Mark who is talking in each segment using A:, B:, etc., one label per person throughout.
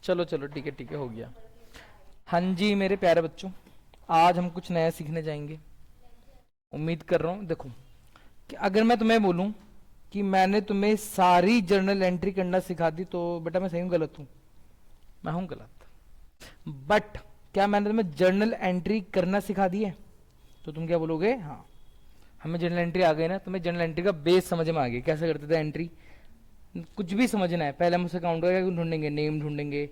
A: चलो चलो ठीक है हो गया। हाँ जी मेरे प्यारे बच्चों, आज हम कुछ नया सीखने जाएंगे। उम्मीद कर रहा हूँ, देखो कि अगर मैं तुम्हें बोलूँ कि मैंने तुम्हें सारी जर्नल एंट्री करना सिखा दी, तो बेटा मैं सही हूँ गलत हूँ? मैं हूँ गलत। बट क्या मैंने तुम्हें जर्नल एंट्री करना सिखा दी है? तो तुम क्या बोलोगे? हाँ, हमें जर्नल एंट्री आ गई ना। तुम्हें जर्नल एंट्री का बेस समझ में आ गया, कैसे करते थे एंट्री। कुछ भी समझना है, पहले हम उस अकाउंट का ढूंढेंगे, नेम ढूंढेंगे,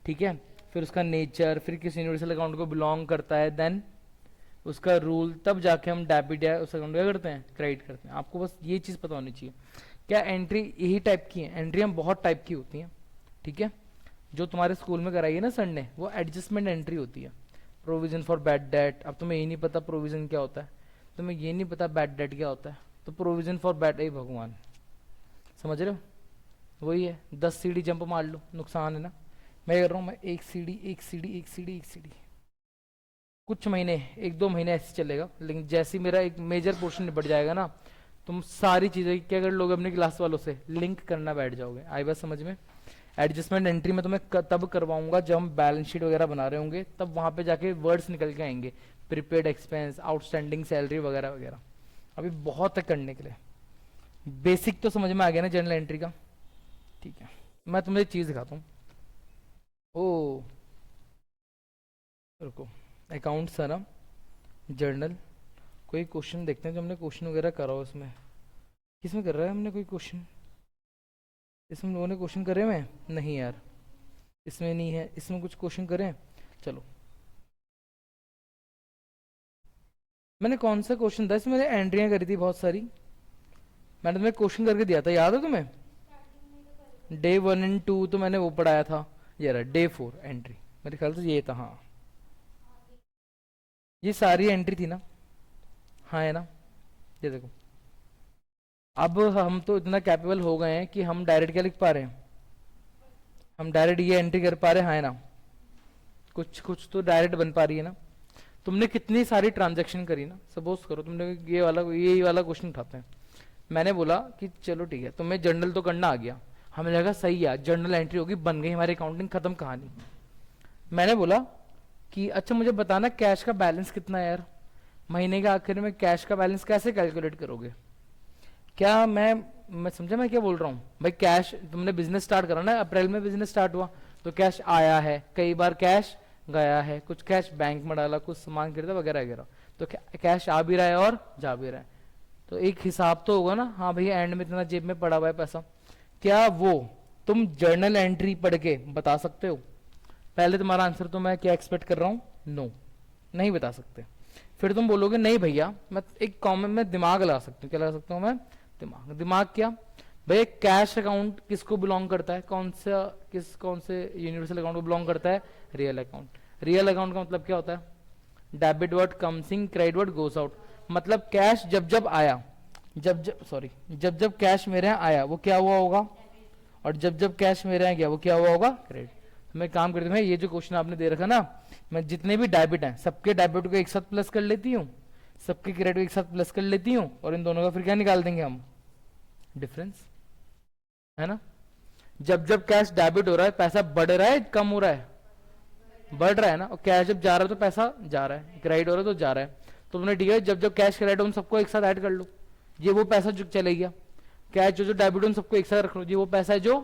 A: ठीक है, फिर उसका नेचर, फिर किस यूनिवर्सल अकाउंट को बिलोंग करता है, देन उसका रूल, तब जाके हम डेबिट या उस अकाउंट क्या करते हैं, क्रेडिट करते हैं। आपको बस ये चीज़ पता होनी चाहिए। क्या एंट्री यही टाइप की है? एंट्री हम बहुत टाइप की होती हैं, ठीक है। जो तुम्हारे स्कूल में कराई है ना सर ने, वो एडजस्टमेंट एंट्री होती है। प्रोविजन फॉर बैड डेट, अब तुम्हें ये नहीं पता प्रोविजन क्या होता है, तुम्हें ये नहीं पता बैड डेट क्या होता है, तो प्रोविजन फॉर बैड, ए भगवान, समझ रहे हो? वही है, 10 सीढ़ी जंप मार लो, नुकसान है ना। मैं कर रहा हूँ, मैं एक सीढ़ी एक सीढ़ी एक सीढ़ी एक सीढ़ी, कुछ महीने, 1-2 महीने ऐसे चलेगा, लेकिन जैसे ही मेरा एक मेजर पोर्शन निपट जाएगा ना, तुम सारी चीज़ें क्या कर लोगे, अपने क्लास वालों से लिंक करना बैठ जाओगे। आई बात समझ में? एडजस्टमेंट एंट्री में तुम्हें तब करवाऊंगा जब हम बैलेंस शीट वगैरह बना रहे होंगे, तब वहां पे जाके वर्ड्स निकल के आएंगे, प्रीपेड एक्सपेंस, आउटस्टैंडिंग सैलरी वगैरह वगैरह। अभी बहुत है करने के लिए। बेसिक तो समझ में आ गया ना जर्नल एंट्री का? ठीक है, मैं तुम्हें एक चीज़ दिखाता हूँ। ओ रुको, अकाउंट्स है ना, जर्नल, कोई क्वेश्चन देखते हैं जो हमने क्वेश्चन वगैरह करा हो उसमें। किसमें कर रहा है हमने कोई क्वेश्चन? इसमें लोगों ने क्वेश्चन करे हुए हैं? नहीं यार, इसमें नहीं है। इसमें कुछ क्वेश्चन करें? चलो, मैंने कौन सा क्वेश्चन था इसमें? मैंने एंट्रियां करी थी बहुत सारी। मैंने तुम्हें क्वेश्चन करके दिया था, याद है तुम्हें? डे 1 और 2 तो मैंने वो पढ़ाया था। ये रहा डे 4 एंट्री, मेरे ख्याल से ये था। हाँ, ये सारी एंट्री थी ना? हाँ है ना? ये देखो, अब हम तो इतना कैपेबल हो गए हैं कि हम डायरेक्ट क्या लिख पा रहे हैं, हम डायरेक्ट ये एंट्री कर पा रहे हैं, हाँ है ना? कुछ कुछ तो डायरेक्ट बन पा रही है ना। तुमने कितनी सारी ट्रांजैक्शन करी ना, सपोज करो तुमने ये वाला क्वेश्चन उठाते हैं। मैंने बोला कि चलो ठीक है, तुम्हें जर्नल तो करना आ गया, हमें लगा सही है, जर्नल एंट्री होगी, बन गई हमारी अकाउंटिंग, खत्म कहानी। मैंने बोला कि अच्छा मुझे बताना कैश का बैलेंस कितना है यार, महीने के आखिर में कैश का बैलेंस कैसे कैलकुलेट करोगे? क्या मैं समझा मैं क्या बोल रहा हूँ भाई? कैश, तुमने बिजनेस स्टार्ट करा ना, अप्रैल में बिजनेस स्टार्ट हुआ, तो कैश आया है, कई बार कैश गया है, कुछ कैश बैंक में डाला, कुछ सामान खरीदा वगैरह वगैरह, तो कैश आ भी रहा है और जा भी रहा है, तो एक हिसाब तो होगा ना, हाँ भैया एंड में इतना जेब में पड़ा हुआ है पैसा। क्या वो तुम जर्नल एंट्री पढ़ के बता सकते हो? पहले तुम्हारा आंसर तो मैं क्या एक्सपेक्ट कर रहा हूँ, नो, नहीं बता सकते। फिर तुम बोलोगे नहीं भैया, मैं एक कॉमन में दिमाग लगा सकता हूँ। क्या लगा सकता हूँ मैं? दिमाग। दिमाग क्या भैया? कैश अकाउंट किसको बिलोंग करता है, कौन से यूनिवर्सल अकाउंट को बिलोंग करता है? Real account. रियल अकाउंट का मतलब क्या होता है? Debit word comes in, credit word goes out. मतलब कैश जब जब आया, जब जब कैश मेरे यहाँ आया वो क्या हुआ होगा, और जब जब कैश मेरे यहाँ गया वो क्या हुआ होगा, क्रेडिट। तो मैं काम करती हूँ, ये जो क्वेश्चन आपने दे रखा ना, मैं जितने भी डेबिट हैं सबके डेबिट को एक साथ प्लस कर लेती हूँ, सबके क्रेडिट को एक साथ प्लस कर लेती हूँ, और इन दोनों का फिर क्या निकाल देंगे हम, डिफरेंस, है ना? जब जब कैश डेबिट हो रहा है पैसा बढ़ रहा है कम हो रहा है, बढ़ रहा है ना, और कैश जब जा रहा है तो पैसा जा रहा है, क्रेडिट हो रहा है तो जा रहा है। तो तुमने ठीक है, जब जब कैश क्रेडिट उन सबको एक साथ ऐड कर लो, ये वो पैसा जो चले गया, कैश जो जो डेबिट उन सबको एक साथ रख लो, ये वो पैसा है जो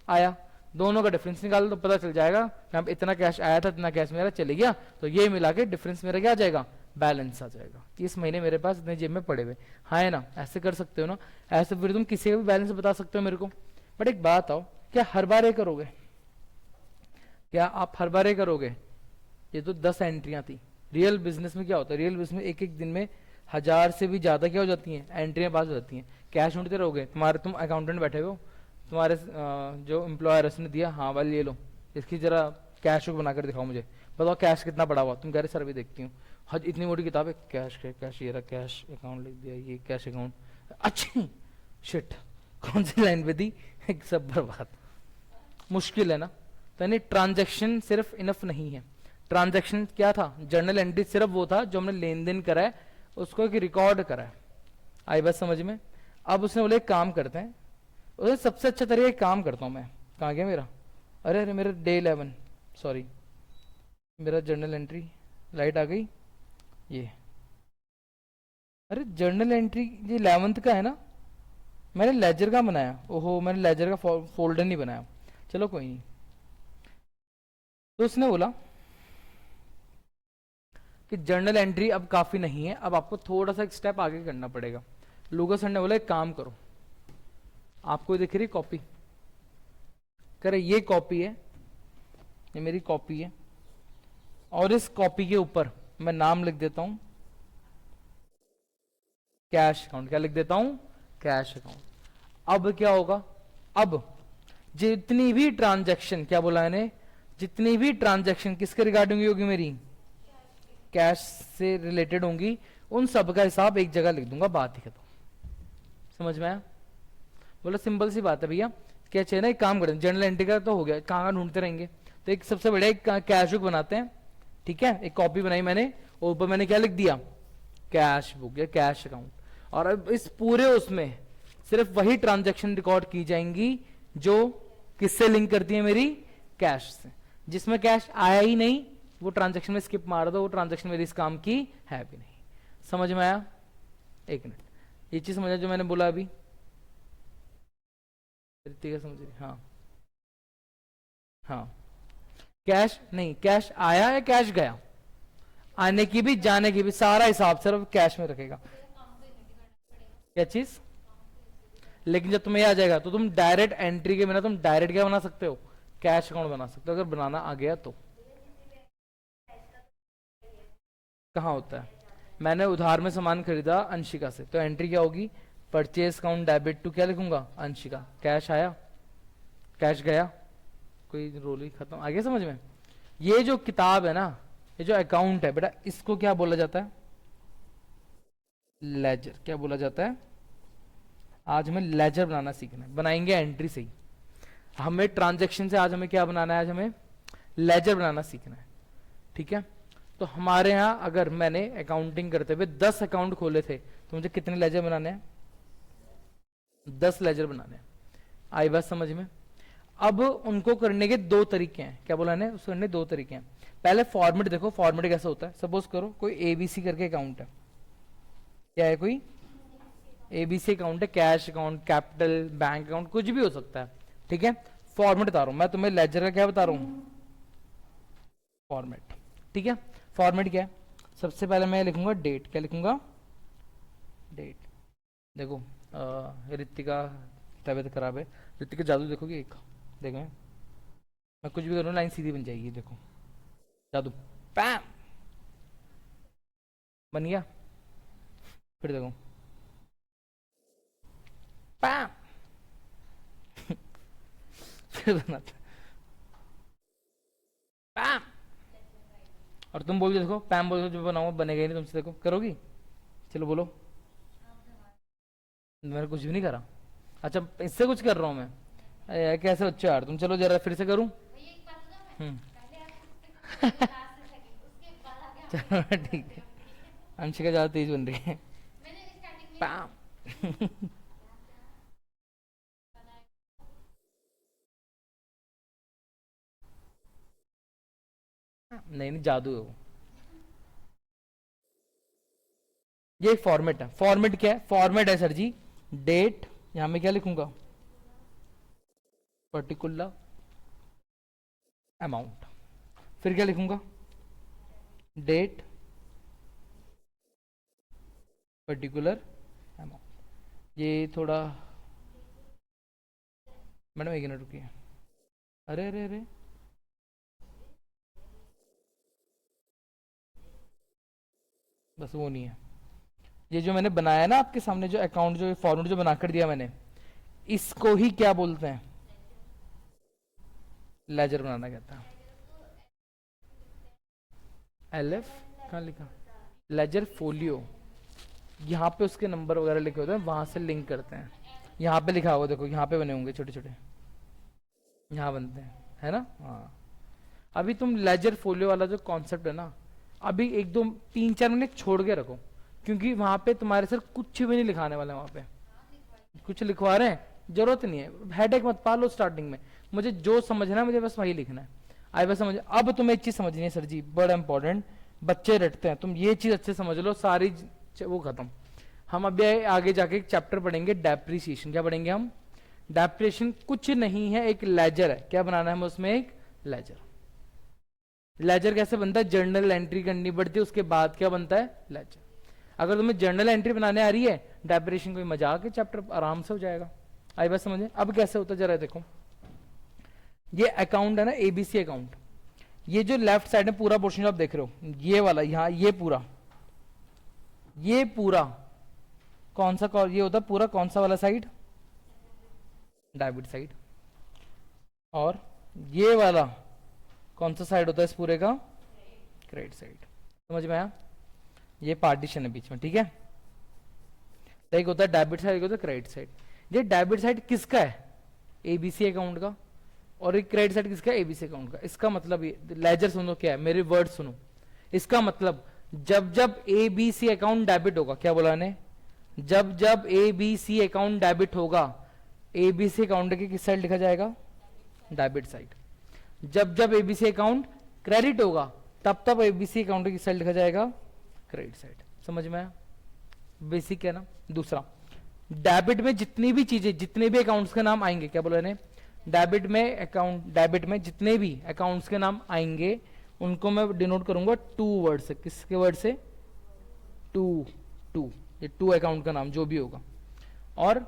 A: आया, दोनों का डिफरेंस निकाल लो, तो पता चल जाएगा कि इतना कैश आया था, इतना कैश मेरा चले गया, तो ये मिला के डिफरेंस मेरा क्या आ जाएगा, बैलेंस आ जाएगा कि इस महीने मेरे पास इतने जेब में पड़े हुए। हाँ है ना? ऐसे कर सकते हो ना, ऐसे फिर तुम किसी का भी बैलेंस बता सकते हो मेरे को। बट एक बात आओ, क्या हर बार ये करोगे? क्या आप हर बार ये करोगे? ये तो 10 एंट्रियां थी। रियल बिजनेस में क्या होता है, रियल बिजनेस में एक एक दिन में 1000 से भी ज्यादा क्या हो जाती हैं, एंट्रियां पास हो जाती हैं। कैश ढूंढते रहोगे, तुम अकाउंटेंट बैठे हो, तुम्हारे जो एम्प्लॉयर उसने दिया, हाँ वाले ये लो, इसकी जरा कैश बुक बनाकर दिखाओ मुझे, बताओ कैश कितना पड़ा हुआ। तुम कह रहे सर भी देखती हूँ, हज इतनी मोटी किताब है, कैश कैश ये रहा, कैश अकाउंट लिख दिया, ये कैश अकाउंट, अच्छी शिट, कौन सी लाइन पे दी, सब बर्बाद। मुश्किल है ना? तो यानी ट्रांजेक्शन सिर्फ इनफ नहीं है। ट्रांजैक्शन क्या था, जर्नल एंट्री सिर्फ वो था जो हमने लेन देन करा है उसको एक रिकॉर्ड करा है। आई बात समझ में? अब उसने बोले एक काम करते हैं, उसने सबसे अच्छा तरीका एक काम करता हूं मैं, कहाँ गया मेरा, अरे अरे मेरा डे 11, सॉरी, मेरा जर्नल एंट्री, लाइट आ गई ये, अरे जर्नल एंट्री ये 11th का है ना, मैंने लेजर का बनाया, ओहो मैंने लेजर का फोल्डर नहीं बनाया, चलो कोई नहीं। तो उसने बोला कि जर्नल एंट्री अब काफ़ी नहीं है, अब आपको थोड़ा सा एक स्टेप आगे करना पड़ेगा। लूगा सर ने बोला एक काम करो, आपको दिख रही कॉपी, करे ये कॉपी है, ये मेरी कॉपी है, और इस कॉपी के ऊपर मैं नाम लिख देता हूं कैश अकाउंट। क्या लिख देता हूं? Cash account. अब क्या होगा, अब जितनी भी ट्रांजैक्शन, क्या बोला मैंने, जितनी भी ट्रांजैक्शन किसके रिगार्डिंग होगी, मेरी कैश से रिलेटेड होंगी, उन सब का हिसाब एक जगह लिख दूंगा, बात ही खत्म। समझ में आया? बोला सिंपल सी बात है भैया, क्या चाहिए ना, एक काम करें, जर्नल एंट्री का तो हो गया, कहाँ ढूंढते रहेंगे, तो एक सबसे बढ़िया एक कैश बुक बनाते हैं। ठीक है, एक कॉपी बनाई मैंने, और ऊपर मैंने क्या लिख दिया, कैश बुक या कैश अकाउंट। और अब इस पूरे उसमें सिर्फ वही ट्रांजैक्शन रिकॉर्ड की जाएंगी जो किससे लिंक करती है, मेरी कैश से। जिसमें कैश आया ही नहीं वो ट्रांजैक्शन में स्किप मार दो, वो ट्रांजैक्शन मेरी इस काम की है भी नहीं। समझ में आया? एक मिनट, ये चीज समझा जो मैंने बोला अभी, रितिका समझ रही? हाँ हाँ, कैश नहीं, कैश आया या कैश गया, आने की भी जाने की भी सारा हिसाब सिर्फ कैश में रखेगा। क्या चीज? लेकिन जब तुम्हें आ जाएगा तो तुम डायरेक्ट एंट्री के बिना तुम डायरेक्ट क्या बना सकते हो, कैश अकाउंट बना सकते हो, अगर बनाना आ गया तो। कहाँ होता है? मैंने उधार में सामान खरीदा अंशिका से, तो एंट्री क्या होगी, परचेज अकाउंट डेबिट टू, क्या लिखूंगा, अंशिका। कैश आया, कैश गया, कोई रोल ही खत्म। आगे समझ में? ये जो किताब है ना, ये जो अकाउंट है बेटा, इसको क्या बोला जाता है, लेजर। क्या बोला जाता है? आज हमें लेजर बनाना सीखना है, बनाएंगे एंट्री से ही। हमें ट्रांजैक्शन से आज हमें क्या बनाना है, आज हमें लेजर बनाना सीखना है। ठीक है, तो हमारे यहाँ अगर मैंने अकाउंटिंग करते हुए 10 अकाउंट खोले थे तो मुझे कितने लेजर बनाने हैं, 10 लेजर बनाने हैं। आई बात समझ में? अब उनको करने के दो तरीके हैं, क्या बोला है, उसको करने दो तरीके हैं। पहले फॉर्मेट देखो, फॉर्मेट कैसा होता है। सपोज करो कोई एबीसी करके अकाउंट है, क्या है, कोई एबीसी अकाउंट है, cash account, capital, bank account, कुछ भी हो सकता है। ठीक है, फॉर्मेट बता रहा हूं मैं तुम्हें, लेजर का क्या बता रहा हूं, फॉर्मेट। ठीक है, फॉर्मेट क्या है, सबसे पहले मैं लिखूंगा डेट। क्या लिखूंगा, डेट। देखो ऋतिका की तबीयत खराब है, ऋतिका जादू देखोगे एक, देखो मैं कुछ भी करूँ लाइन सीधी बन जाएगी, देखो जादू, पैम, बन गया। फिर देखो पैम, फिर बनाता पैम, और तुम बोल देखो पैम बोल, जो बनाऊंगा बनेगा ही नहीं तुमसे, देखो करोगी, चलो बोलो। मैंने कुछ भी नहीं करा, अच्छा इससे कुछ कर रहा हूँ मैं, अरे यार कैसे बच्चे यार तुम, चलो जरा फिर से करूँ। चलो ठीक है, अंशिका ज्यादा तेज बन रही है, पैम। नहीं नहीं जादू है वो, ये एक फॉर्मेट है। फॉर्मेट क्या है, फॉर्मेट है सर जी, डेट, यहां में क्या लिखूंगा, पर्टिकुलर अमाउंट, फिर क्या लिखूंगा, डेट पर्टिकुलर अमाउंट। ये थोड़ा, मैडम एक मिनट रुकिए, अरे अरे अरे, बस वो नहीं है, ये जो मैंने बनाया ना आपके सामने, जो अकाउंट, जो फॉर्मेट जो बनाकर दिया मैंने, इसको ही क्या बोलते हैं, लेजर बनाना कहता है। एल एफ कहाँ लिखा, लेजर फोलियो, यहाँ पे उसके नंबर वगैरह लिखे होते हैं, वहां से लिंक करते हैं। यहाँ पे लिखा होगा, देखो यहाँ पे बने होंगे छोटे छोटे, यहाँ बनते हैं, है ना। हाँ, अभी तुम लेजर फोलियो वाला जो कॉन्सेप्ट है ना, अभी एक दो 3-4 मिनट छोड़ के रखो, क्योंकि वहां पे तुम्हारे सर कुछ भी नहीं लिखाने वाले, वहां पे कुछ लिखवा रहे हैं, जरूरत नहीं है, हेडेक मत पालो स्टार्टिंग में। मुझे जो समझना है मुझे बस वही लिखना है। आई बस समझ। अब तुम्हें एक चीज समझनी है सर जी, बड़ा इंपॉर्टेंट, बच्चे रटते हैं, तुम ये चीज अच्छे समझ लो, सारी वो खत्म। हम अभी आगे जाके एक चैप्टर पढ़ेंगे डेप्रिसिएशन। क्या पढ़ेंगे हम? डेप्रिसिएशन कुछ नहीं है, एक लेजर है। क्या बनाना है हमें उसमें? एक लेजर। लेजर कैसे बनता है? जर्नल एंट्री करनी पड़ती है, उसके बाद क्या बनता है? लेजर। अगर तुम्हें जर्नल एंट्री बनाने आ रही है, डेप्रिसिएशन कोई मजाक है, चैप्टर आराम से हो जाएगा। आई बात समझे? अब कैसे होता जरा देखो, ये अकाउंट है ना, एबीसी अकाउंट, ये जो लेफ्ट साइड में पूरा पोर्शन आप देख रहे हो, ये वाला यहाँ, ये पूरा कौन सा ये होता है पूरा, कौन सा वाला साइड? Debit side. और ये वाला कौन सा साइड होता है इस पूरे का? Credit side. समझ में आया? ये पार्टीशन है बीच में, ठीक है। एक होता है डेबिट साइड, एक होता है क्रेडिट साइड। ये डेबिट साइड किसका है? एबीसी अकाउंट का। और एक क्रेडिट साइड किसका? एबीसी अकाउंट का। इसका मतलब ये लेजर सुनो क्या है, मेरे वर्ड सुनो। इसका मतलब जब जब एबीसी अकाउंट डेबिट होगा, क्या बोला ने? जब जब एबीसी अकाउंट डेबिट होगा, एबीसी अकाउंट के किस साइड लिखा जाएगा? Debit side. जब जब एबीसी अकाउंट क्रेडिट होगा, तब तब एबीसी अकाउंट के किस साइड लिखा जाएगा? Credit side. समझ में आया? बेसिक है ना। दूसरा, डेबिट में जितनी भी चीजें, जितने भी अकाउंट्स के नाम आएंगे, क्या बोला ने? डेबिट में जितने भी अकाउंट्स के नाम आएंगे उनको मैं डिनोट करूंगा टू वर्ड से। किसके वर्ड से? टू। ये टू अकाउंट का नाम जो भी होगा। और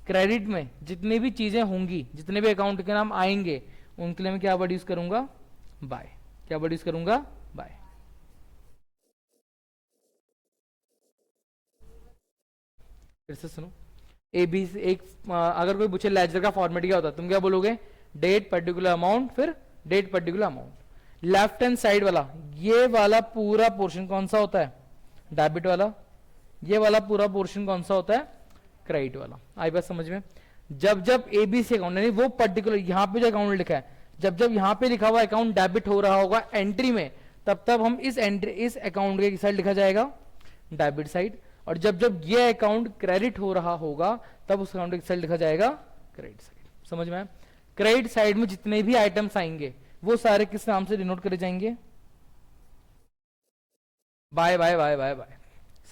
A: क्रेडिट में जितनी भी चीजें होंगी, जितने भी अकाउंट के नाम आएंगे, उनके लिए मैं क्या वर्ड यूज करूंगा? बाय। क्या वर्ड यूज करूंगा? बाय। फिर से सुनो, एबीसी एक अगर कोई पूछे लेजर का फॉर्मेट क्या होता है, तुम क्या बोलोगे? डेट पर्टिकुलर अमाउंट, फिर date particular amount. Left hand side वाला, ये वाला पूरा पोर्शन कौन सा होता है? डेबिट वाला। ये वाला पूरा पोर्शन कौन सा होता है? क्रेडिट वाला। आई बात समझ में? जब जब एबीसी अकाउंट, यानी वो पर्टिकुलर यहां पे जो अकाउंट लिखा है, जब जब यहां पे लिखा हुआ अकाउंट डेबिट हो रहा होगा एंट्री में, तब तब हम इस अकाउंट के साइड लिखा जाएगा? Debit side. और जब जब ये अकाउंट क्रेडिट हो रहा होगा, तब उस अकाउंट के साइड लिखा जाएगा? Credit side. समझ में? क्रेडिट साइड में जितने भी आइटम्स आएंगे वो सारे किस नाम से डिनोट करे जाएंगे? By by by by by.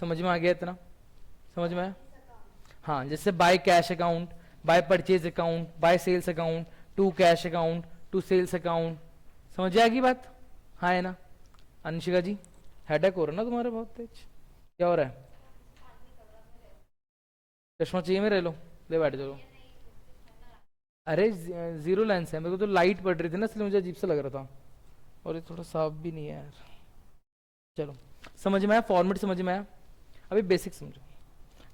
A: समझ में आ गया इतना? समझ में? हाँ, जैसे by cash account, by purchase account, by sales account, to cash account, to sales account. समझ आएगी बात? हाँ है ना? अनुशिका जी, हेडेक हो रहा है ना तुम्हारे बहुत तेज? क्या हो रहा है? चश्मा चाहिए मेरे? लो, ले बैठ जाओ। अरे जीरो लेंस है, मेरे को तो लाइट पड़ रही थी ना, इसलिए मुझे अजीब सा लग रहा था। और ये थोड़ा साफ भी नहीं है यार। चलो, समझ में आया? फॉर्मेट समझ में आया? अभी बेसिक समझो।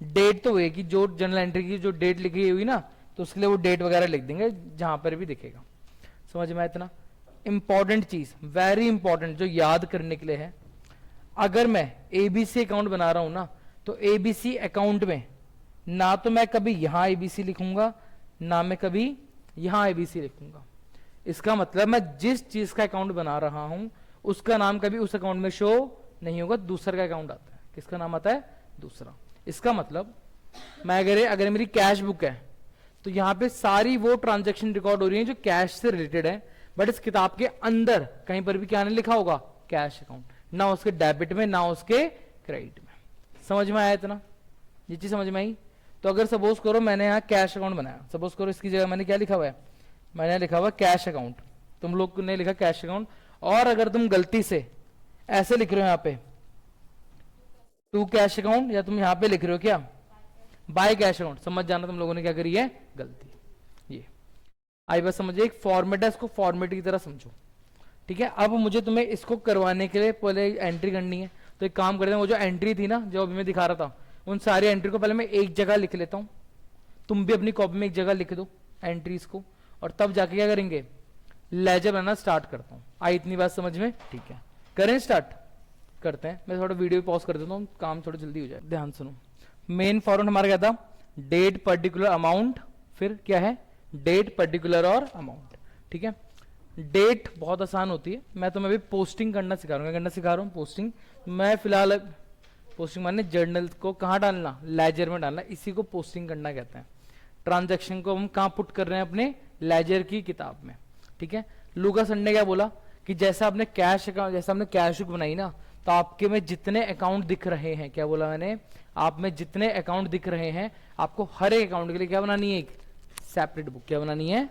A: डेट तो होगी, जो जर्नल एंट्री की जो डेट लिखी हुई ना, तो उसके लिए वो डेट वगैरह लिख देंगे जहां पर भी दिखेगा। समझ में आया इतना? इंपॉर्टेंट चीज, वेरी इंपॉर्टेंट, जो याद करने के लिए है, अगर मैं एबीसी अकाउंट बना रहा हूं ना, तो एबीसी अकाउंट में ना तो मैं कभी यहां एबीसी लिखूंगा, ना मैं कभी यहां एबीसी लिखूंगा। इसका मतलब मैं जिस चीज का अकाउंट बना रहा हूं उसका नाम कभी उस अकाउंट में शो नहीं होगा, दूसरा का अकाउंट आता है। किसका नाम आता है? दूसरा। इसका मतलब मैं अगर मेरी कैश बुक है, तो यहां पे सारी वो ट्रांजैक्शन रिकॉर्ड हो रही है जो कैश से रिलेटेड है, बट इस किताब के अंदर कहीं पर भी क्या नहीं लिखा होगा? Cash account. ना उसके डेबिट में, ना उसके क्रेडिट में। समझ में आया इतना? ये चीज समझ में आई? तो अगर सपोज करो मैंने यहाँ कैश अकाउंट बनाया, सपोज करो इसकी जगह मैंने क्या लिखा हुआ है? मैंने लिखा हुआ कैश अकाउंट, तुम लोग ने लिखा कैश अकाउंट। और अगर तुम गलती से ऐसे लिख रहे हो यहाँ पे टू कैश अकाउंट, या तुम यहाँ पे लिख रहे हो क्या? बाय कैश अकाउंट, समझ जाना तुम लोगों ने क्या करी है? गलती। ये आई बस समझिए, एक फॉर्मेट है, इसको फॉर्मेट की तरह समझो। ठीक है? अब मुझे तुम्हें इसको करवाने के लिए पहले एंट्री करनी है, तो एक काम करते हैं, वो जो एंट्री थी ना जो अभी मैं दिखा रहा था, उन सारी एंट्री को पहले मैं एक जगह लिख लेता हूं। तुम भी अपनी कॉपी में एक जगह लिख दो एंट्रीज को, और तब जाके क्या करेंगे? लेजर बनाना स्टार्ट करता हूं। आई इतनी बात समझ में? ठीक है, करें स्टार्ट? करते हैं। मैं थोड़ा वीडियो पॉज कर देता हूं, काम थोड़ा जल्दी हो जाए। ध्यान सुनो, मेन फॉर्मेट हमारा क्या था? डेट पर्टिकुलर अमाउंट, फिर क्या है? डेट पर्टिकुलर और अमाउंट। ठीक है? डेट बहुत आसान होती है, मैं तुम्हें अभी पोस्टिंग करना सिखा रहा हूँ। क्या करना सिखा रहा हूँ? पोस्टिंग। मैं फिलहाल पोस्टिंग माने जर्नल को कहाँ डालना? लेजर में डालना, इसी को पोस्टिंग करना कहते हैं। ट्रांजैक्शन को हम कहाँ पुट कर रहे हैं, अपने लेजर की किताब में, ठीक है। लूकास ने क्या बोला कि जैसा आपने कैश अकाउंट, जैसा आपने कैश बुक बनाई ना, तो आपके में जितने अकाउंट दिख रहे हैं, क्या बोला मैंने, आप में जितने अकाउंट दिख रहे हैं, आपको हर एक अकाउंट के लिए क्या बनानी है, एक सेपरेट बुक, क्या बनानी है,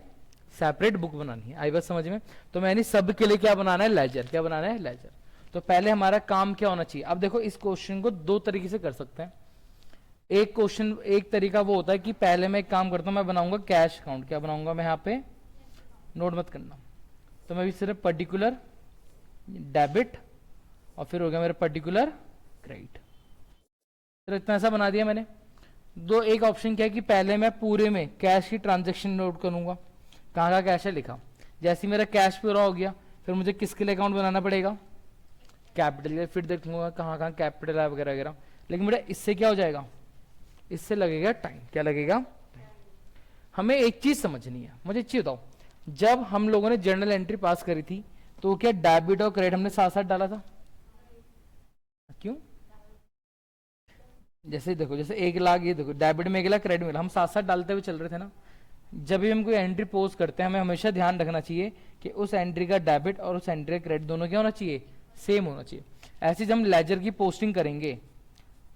A: सेपरेट बुक बनानी है। आई बात समझ में। तो मैंने सब के लिए क्या बनाना है, लेजर, क्या बनाना है, लेजर। तो पहले हमारा काम क्या होना चाहिए। अब देखो इस क्वेश्चन को दो तरीके से कर सकते हैं। एक क्वेश्चन, एक तरीका वो होता है कि पहले मैं एक काम करता हूं, मैं बनाऊंगा कैश अकाउंट। क्या बनाऊंगा मैं, यहाँ पे नोट मत करना, तो मैं भी सिर्फ पर्टिकुलर डेबिट और फिर हो गया मेरा पर्टिकुलर क्रेडिट। तो इतना ऐसा बना दिया मैंने। दो, एक ऑप्शन क्या है कि पहले मैं पूरे में कैश की ट्रांजैक्शन नोट करूंगा, कहाँ कहाँ कैश है लिखा। जैसे मेरा कैश पूरा हो गया, फिर मुझे किसके लिए अकाउंट बनाना पड़ेगा, कैपिटल के। फिर देखूंगा कहाँ कहाँ कैपिटल है वगैरह वगैरह। लेकिन मेरा इससे क्या हो जाएगा, इससे लगेगा टाइम। क्या लगेगा, हमें एक चीज समझनी है। मुझे एक चीज बताओ, जब हम लोगों ने जर्नल एंट्री पास करी थी, तो क्या डेबिट और क्रेडिट हमने साथ साथ डाला था, क्यों। जैसे देखो, जैसे 1 लाख, ये देखो डेबिट में 1 लाख, क्रेडिट में, हम साथ साथ डालते हुए चल रहे थे ना। जब भी हम कोई एंट्री पोस्ट करते हैं, हमें हमेशा ध्यान रखना चाहिए कि उस एंट्री का डेबिट और उस एंट्री का क्रेडिट दोनों क्या होना चाहिए, सेम होना चाहिए। ऐसे जब हम लेजर की पोस्टिंग करेंगे,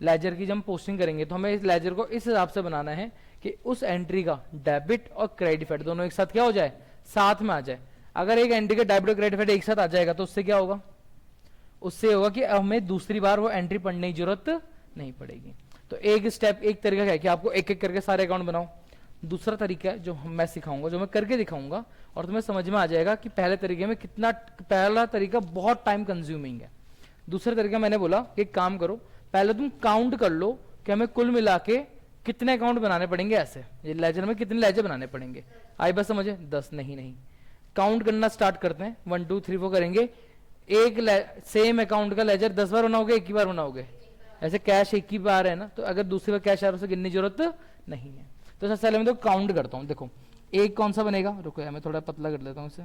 A: लेजर की जब हम पोस्टिंग करेंगे, तो हमें इस लेजर को इस हिसाब से बनाना है कि उस एंट्री का डेबिट और क्रेडिट फेड दोनों एक साथ क्या हो जाए, साथ में आ जाए। अगर एक एंट्री का डेबिट और क्रेडिट फेड एक साथ आ जाएगा, तो उससे क्या होगा, उससे होगा कि हमें दूसरी बार वो एंट्री पढ़ने की जरूरत नहीं पड़ेगी। तो एक स्टेप, एक तरीका है कि आपको एक एक करके सारे अकाउंट बनाओ। दूसरा तरीका है जो मैं सिखाऊंगा, जो मैं करके दिखाऊंगा, और तुम्हें समझ में आ जाएगा कि पहले तरीके में कितना, पहला तरीका बहुत टाइम कंज्यूमिंग है। दूसरा तरीका मैंने बोला कि एक काम करो, पहले तुम काउंट कर लो कि हमें कुल मिला के कितने अकाउंट बनाने पड़ेंगे। ऐसे ये लेजर में कितने लेजर बनाने पड़ेंगे, आई बस समझे, 10 नहीं, काउंट करना स्टार्ट करते हैं। 1 2 3 4 करेंगे। एक सेम अकाउंट का लेजर 10 बार बनाओगे, एक ही बार बनाओगे। ऐसे कैश एक ही बार है ना, तो अगर दूसरी बार कैश आ रहा है, उसे गिनने की जरूरत नहीं है। तो सबसे पहले मैं तो काउंट करता हूँ। देखो एक कौन सा बनेगा, रुको यार मैं थोड़ा पतला कर लेता हूँ इसे।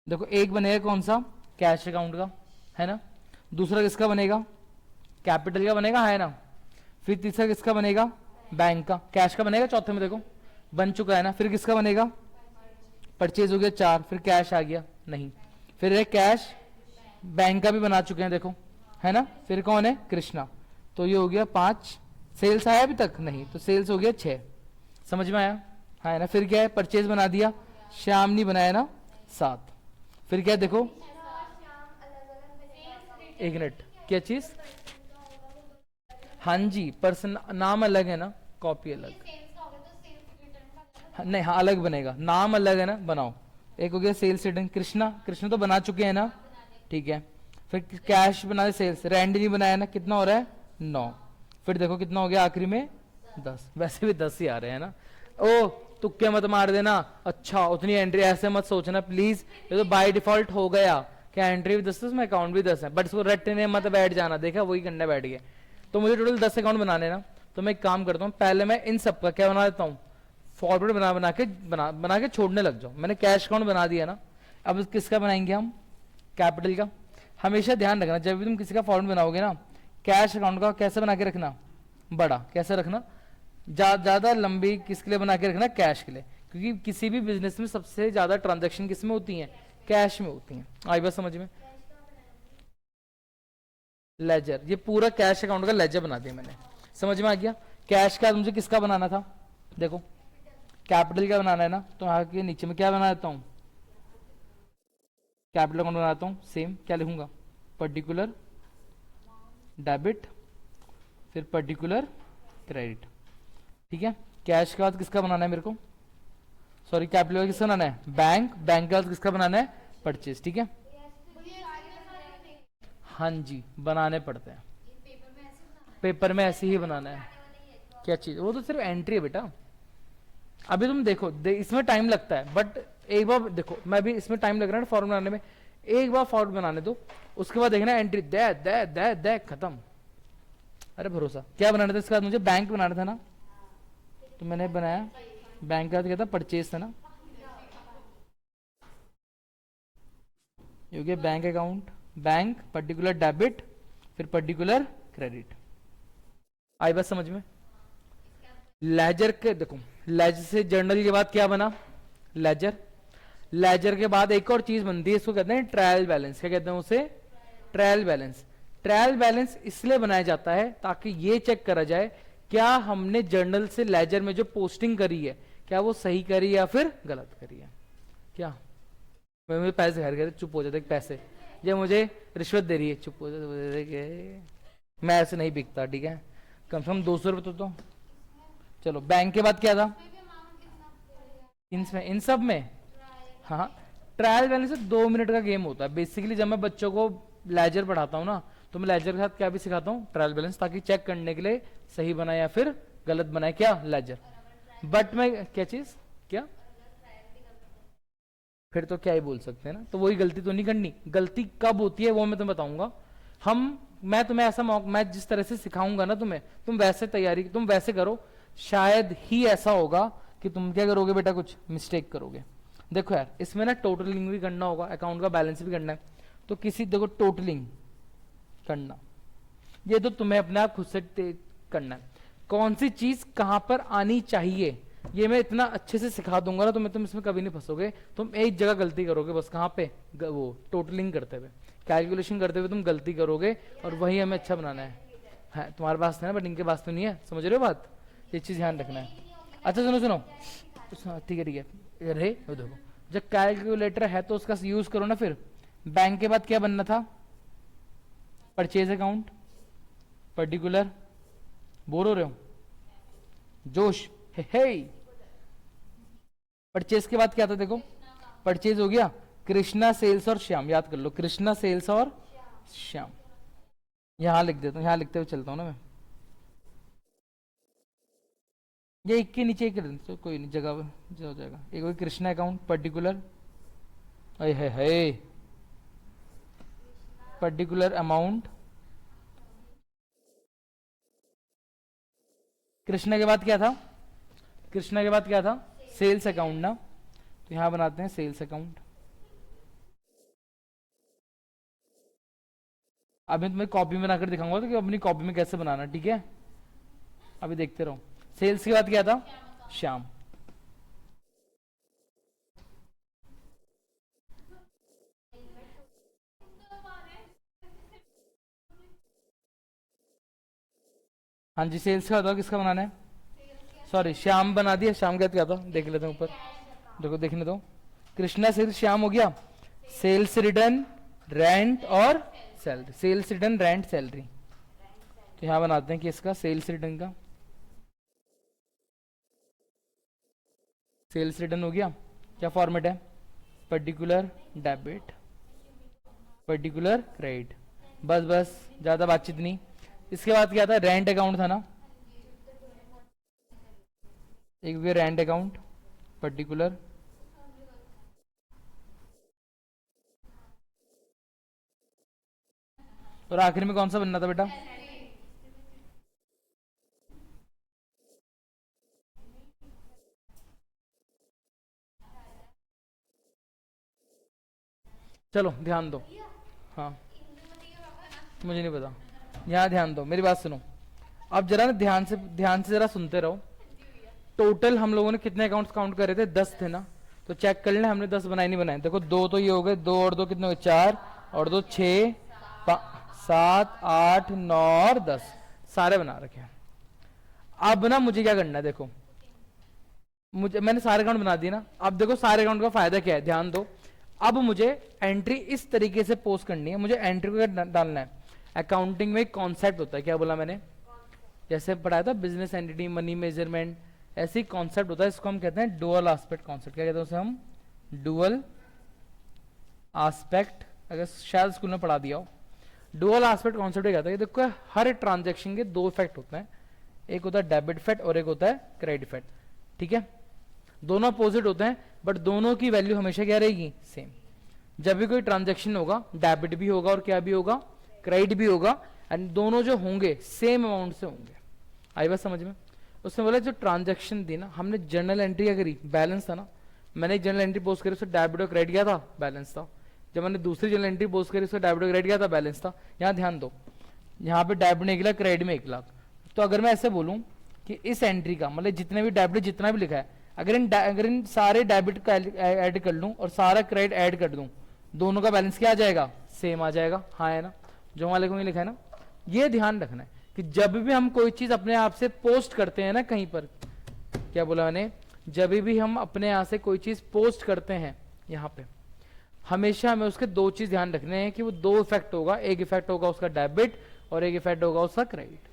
A: देखो एक बनेगा कौन सा, कैश अकाउंट का, है ना। दूसरा किसका बनेगा, कैपिटल का बनेगा, है ना। फिर तीसरा किसका बनेगा, बैंक का। कैश का बनेगा चौथे में, देखो बन चुका है ना। फिर किसका बनेगा, परचेज हो गया 4, फिर कैश आ गया नहीं। फिर एक कैश बैंक का भी बना चुके हैं, देखो, है ना। फिर कौन है, कृष्णा, तो ये हो गया 5। सेल्स आया अभी तक नहीं, तो सेल्स हो गया 6। समझ में आया, हाँ है ना। फिर क्या है, परचेज बना दिया, श्याम नहीं बनाया ना, 7। फिर क्या है, देखो एक मिनट, क्या चीज, हाँ जी, पर्सन नाम अलग है ना, कॉपी अलग, नहीं हाँ अलग बनेगा, नाम अलग है ना, बनाओ। एक हो गया सेल्स रिटर्न, कृष्णा, कृष्णा तो बना चुके हैं ना, ठीक है। फिर कैश बना दे, सेल्स, रैंडी नहीं बनाया ना, कितना हो रहा है, 9। फिर देखो कितना हो गया आखिरी में, 10। वैसे भी 10 ही आ रहे हैं ना। ओ तुक्के मत मार देना, अच्छा उतनी एंट्री ऐसे मत सोचना प्लीज, ये तो बाय डिफॉल्ट हो गया क्या, एंट्री भी 10 उसमें अकाउंट भी 10 है, बट इसको रटने मत बैठ जाना, देखा वही करने बैठ गए। तो मुझे टोटल 10 अकाउंट बनाने ना, तो मैं एक काम करता हूँ, पहले मैं इन सब का क्या बना देता हूँ, फॉरवर्ड बना के छोड़ने लग जाओ। मैंने कैश अकाउंट बना दिया ना, अब किसका बनाएंगे हम, कैपिटल का। हमेशा ध्यान रखना जब भी तुम किसी का फॉर्मेट बनाओगे ना, कैश अकाउंट का कैसे बना के रखना, बड़ा कैसे रखना, ज्यादा लंबी किसके लिए बना के रखना, कैश के लिए। क्योंकि किसी भी बिजनेस में सबसे ज्यादा ट्रांजैक्शन किस में होती हैं, कैश में होती हैं। आई बात समझ में, लेजर, ये पूरा कैश अकाउंट का लेजर बना दिया मैंने, समझ में आ गया। कैश का मुझे किसका बनाना था, देखो कैपिटल का बनाना है ना, तो यहाँ के नीचे में क्या बना देता हूँ, कैपिटल अकाउंट बनाता हूँ। सेम क्या लिखूंगा, पर्टिकुलर डेबिट, फिर पर्टिकुलर क्रेडिट, ठीक है। कैश के बाद किसका बनाना है मेरे को, सॉरी कैपिटल किसका बनाना है, बैंक, बैंक के बाद किसका बनाना है, परचेज, ठीक है। हाँ जी बनाने पड़ते हैं, पेपर में ऐसे ही बनाना है। क्या चीज, वो तो सिर्फ एंट्री है बेटा। अभी तुम देखो इसमें टाइम लगता है, बट एक बार देखो, मैं भी इसमें टाइम लग रहा है फॉर्म बनाने में, एक बार फॉर्म बनाने दो, उसके बाद देखना एंट्री दे दे दे दे खत्म। अरे भरोसा, क्या बनाना था इसके बाद, मुझे बैंक बनाना था ना, तो मैंने बनाया बैंक का, क्या था, परचेज था ना, ये हो गया bank account, bank particular debit, फिर पर्टिकुलर क्रेडिट। आई बात समझ में। लेजर के देखो, लेजर से जर्नल के बाद क्या बना, लेजर। लेजर के बाद एक और चीज बनती है, इसको कहते हैं ट्रायल बैलेंस। क्या कहते हैं उसे, ट्रायल बैलेंस। ट्रायल बैलेंस इसलिए बनाया जाता है ताकि ये चेक करा जाए क्या हमने जर्नल से लेजर में जो पोस्टिंग करी है क्या वो सही करी या फिर गलत करी है। क्या मैं मुझे पैसे घर गए, चुप हो जाते पैसे, ये मुझे रिश्वत दे रही है, चुप हो जाते। मैं ऐसे नहीं बिकता, ठीक है, कम से कम 200 रुपये तो। चलो बैंक के बाद क्या था, इन सब में, हाँ ट्रायल बैलेंस 2 मिनट का गेम होता है बेसिकली। जब मैं बच्चों को लेजर पढ़ाता हूँ ना तो मैं लेजर के साथ क्या भी सिखाता हूँ, ट्रायल बैलेंस, ताकि चेक करने के लिए सही बनाए या फिर गलत बनाए क्या, लेजर। बट मैं क्या चीज, क्या फिर तो क्या ही बोल सकते हैं ना, तो वही गलती तो नहीं करनी। गलती कब होती है वो मैं तुम्हें बताऊंगा। मैं तुम्हें ऐसा मैं जिस तरह से सिखाऊंगा ना तुम्हें, तुम वैसे तैयारी, तुम वैसे करो, शायद ही ऐसा होगा कि तुम क्या करोगे बेटा, कुछ मिस्टेक करोगे। देखो यार, इसमें ना टोटलिंग भी करना होगा, अकाउंट का बैलेंस भी करना है, तो किसी देखो टोटलिंग करना, ये तो तुम्हें अपने आप खुद से करना है। कौन सी चीज कहां पर आनी चाहिए ये मैं इतना अच्छे से सिखा दूंगा ना तुम्हें, तुम इसमें कभी नहीं फंसोगे। तुम एक जगह गलती करोगे बस, कहां पे, वो टोटलिंग करते हुए, कैलकुलेशन करते हुए तुम गलती करोगे, और वही हमें अच्छा बनाना है। तुम्हारे पास है ना, बट इनके पास तो नहीं है, समझ रहे हो बात, ये चीज ध्यान रखना है। अच्छा सुनो सुनो, ठीक है ठीक है, अरे देखो जब कैलकुलेटर है तो उसका यूज करो ना। फिर बैंक के बाद क्या बनना था, परचेज अकाउंट, पर्टिकुलर, बोर हो रहे हो, जोश, हे परचेज के बाद क्या था, देखो परचेज हो गया, कृष्णा सेल्स और श्याम, याद कर लो, कृष्णा सेल्स और श्याम। यहां लिख देता हूं, यहां लिखते हुए चलता हूं ना मैं, ये एक के नीचे एक, तो कोई नहीं, जगह हो जाएगा। एक हो कृष्णा अकाउंट, पर्टिकुलर, है पर्टिकुलर अमाउंट, कृष्णा के बाद क्या था, कृष्णा के बाद क्या था, सेल्स अकाउंट ना, तो यहां बनाते हैं सेल्स अकाउंट। अब मैं तुम्हें कॉपी में बनाकर दिखाऊंगा तो कि अपनी कॉपी में कैसे बनाना, ठीक है, अभी देखते रहो। सेल्स के बाद क्या था, श्याम। हाँ जी, सेल्स का बताओ किसका बनाना है, सॉरी श्याम बना दिया। श्याम का क्या था, देख लेते हैं ऊपर, देखो देखने दो, कृष्णा सेल्स श्याम हो गया, सेल्स रिटर्न, रेंट और salary, sales return rent salary. तो यहां बनाते हैं कि इसका सेल्स रिटर्न का, सेल्स रिटर्न हो गया, क्या फॉर्मेट है, पर्टिकुलर डेबिट, पर्टिकुलर क्रेडिट, बस बस, ज्यादा बातचीत नहीं। इसके बाद क्या था, रेंट अकाउंट था ना, एक भी रेंट अकाउंट, पर्टिकुलर, और आखिर में कौन सा बनना था बेटा, चलो ध्यान दो, हाँ मुझे नहीं पता, यहाँ ध्यान दो, मेरी बात सुनो, अब जरा ना ध्यान से जरा सुनते रहो। टोटल हम लोगों ने कितने अकाउंट्स काउंट करे थे, 10 थे ना, तो चेक कर लेना हमने 10 बनाए नहीं बनाए। देखो दो तो ये हो गए, दो और दो कितने हो गए, 4 और 2 6, 7 8 9 और 10, सारे बना रखे हैं। अब ना मुझे क्या करना है, देखो मैंने सारे अकाउंट बना दिए ना। अब देखो सारे अकाउंट का फायदा क्या है, ध्यान दो। अब मुझे एंट्री इस तरीके से पोस्ट करनी है, मुझे एंट्री को डालना है। अकाउंटिंग में एक कॉन्सेप्ट होता है, क्या बोला मैंने, जैसे पढ़ाया था बिजनेस एंटिटी, मनी मेजरमेंट, ऐसी कॉन्सेप्ट होता है, इसको हम कहते हैं डुअल आस्पेक्ट कॉन्सेप्ट। क्या कहते हैं उसे हम, डुअल आस्पेक्ट, अगर शायद स्कूल में पढ़ा दिया हो। डुअल आस्पेक्ट कॉन्सेप्ट क्या कहता है, देखो हर ट्रांजेक्शन के दो इफेक्ट होते हैं, एक होता है डेबिट इफेक्ट और एक होता है क्रेडिट इफेक्ट, ठीक है, दोनों अपोजिट होते हैं, बट दोनों की वैल्यू हमेशा क्या रहेगी, सेम। जब भी कोई ट्रांजेक्शन होगा, डेबिट भी होगा और क्या भी होगा, क्रेडिट भी होगा, एंड दोनों जो होंगे सेम अमाउंट से होंगे। आई बात समझ में। उसने बोला जो ट्रांजेक्शन दी ना, हमने जर्नल एंट्री क्या करी, बैलेंस था ना, मैंने एक जर्नल एंट्री पोस्ट करी, उससे डेबिट और क्रेडिट क्या था, बैलेंस था। जब मैंने दूसरी जर्नल एंट्री पोस्ट करी, उससे डेबिट और क्रेडिट क्या था, बैलेंस था। यहाँ ध्यान दो, यहाँ पे डेबिट में 1 लाख, क्रेडिट में 1 लाख। तो अगर मैं ऐसे बोलूँ कि इस एंट्री का मतलब जितने भी डेबिट जितना भी लिखा है, अगर इन सारे डेबिट का ऐड कर लूं और सारा क्रेडिट ऐड कर दूं, दोनों का बैलेंस क्या आ जाएगा, सेम आ जाएगा। हाँ है ना, जो हमारे को लिखा है ना। ये ध्यान रखना है कि जब भी हम कोई चीज अपने आप से पोस्ट करते हैं ना कहीं पर, क्या बोला मैंने, जब भी हम अपने यहाँ से कोई चीज पोस्ट करते हैं यहाँ पे, हमेशा हमें उसके दो चीज ध्यान रखने हैं कि वो दो इफेक्ट होगा, एक इफेक्ट होगा उसका डेबिट और एक इफेक्ट होगा उसका क्रेडिट।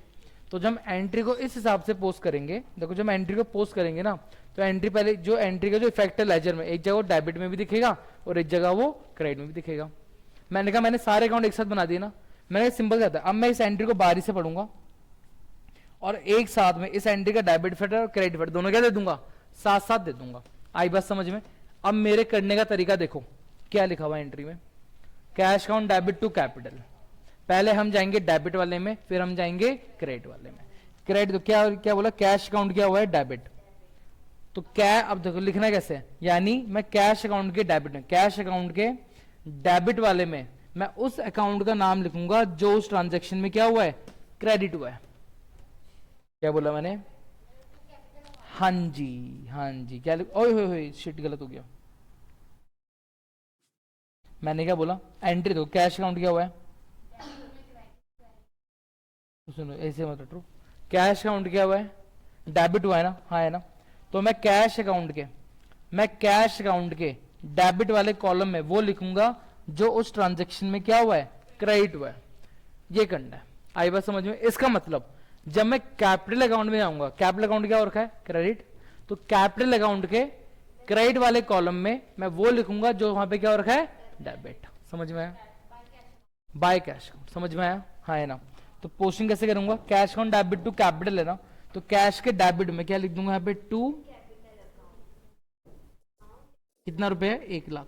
A: तो जब हम एंट्री को इस हिसाब से पोस्ट करेंगे, देखो जब हम एंट्री को पोस्ट करेंगे ना, तो एंट्री पहले जो एंट्री का जो इफेक्ट है लेजर में, एक जगह वो डेबिट में भी दिखेगा और एक जगह वो क्रेडिट में भी दिखेगा। मैंने कहा मैंने सारे अकाउंट एक साथ बना दिए ना, मैंने सिंपल कहता है अब मैं इस एंट्री को बारी से पढ़ूंगा और एक साथ में इस एंट्री का डेबिट इफेक्ट और क्रेडिट इफेक्ट दोनों क्या दे दूंगा, साथ साथ दे दूंगा। आई बात समझ में। अब मेरे करने का तरीका देखो क्या लिखा हुआ है एंट्री में, cash account debit to capital. पहले हम जाएंगे डेबिट वाले में, फिर हम जाएंगे क्रेडिट वाले में। क्रेडिट तो क्या क्या बोला, कैश अकाउंट क्या हुआ है, डेबिट। तो क्या, अब देखो लिखना कैसे है, यानी मैं कैश अकाउंट के डेबिट में, कैश अकाउंट के डेबिट वाले में मैं उस अकाउंट का नाम लिखूंगा जो उस ट्रांजैक्शन में क्या हुआ है, क्रेडिट हुआ है। क्या बोला मैंने, हाँ जी क्या लिख, ओए शिट गलत हो गया। मैंने क्या बोला, एंट्री दो, कैश अकाउंट क्या हुआ है, सुनो ऐसे मत ट्रू, कैश अकाउंट क्या हुआ है, डेबिट हुआ है ना, हाँ है ना। तो मैं कैश अकाउंट के डेबिट वाले कॉलम में वो लिखूंगा जो उस ट्रांजैक्शन में क्या हुआ है, क्रेडिट हुआ है। ये करना है, आई बात समझ में। इसका मतलब जब मैं कैपिटल अकाउंट में जाऊंगा, कैपिटल अकाउंट क्या हो रखा है, क्रेडिट, तो कैपिटल अकाउंट के क्रेडिट वाले कॉलम में मैं वो लिखूंगा जो वहां पे क्या हो रखा है, डेबिट। समझ में आया, बाय कैश, समझ में आया, हाँ है ना। तो पोस्टिंग कैसे करूंगा, cash account debit to capital है ना, तो कैश के डेबिट में क्या लिख दूंगा यहाँ पे, टू कितना रुपए है, 1,00,000।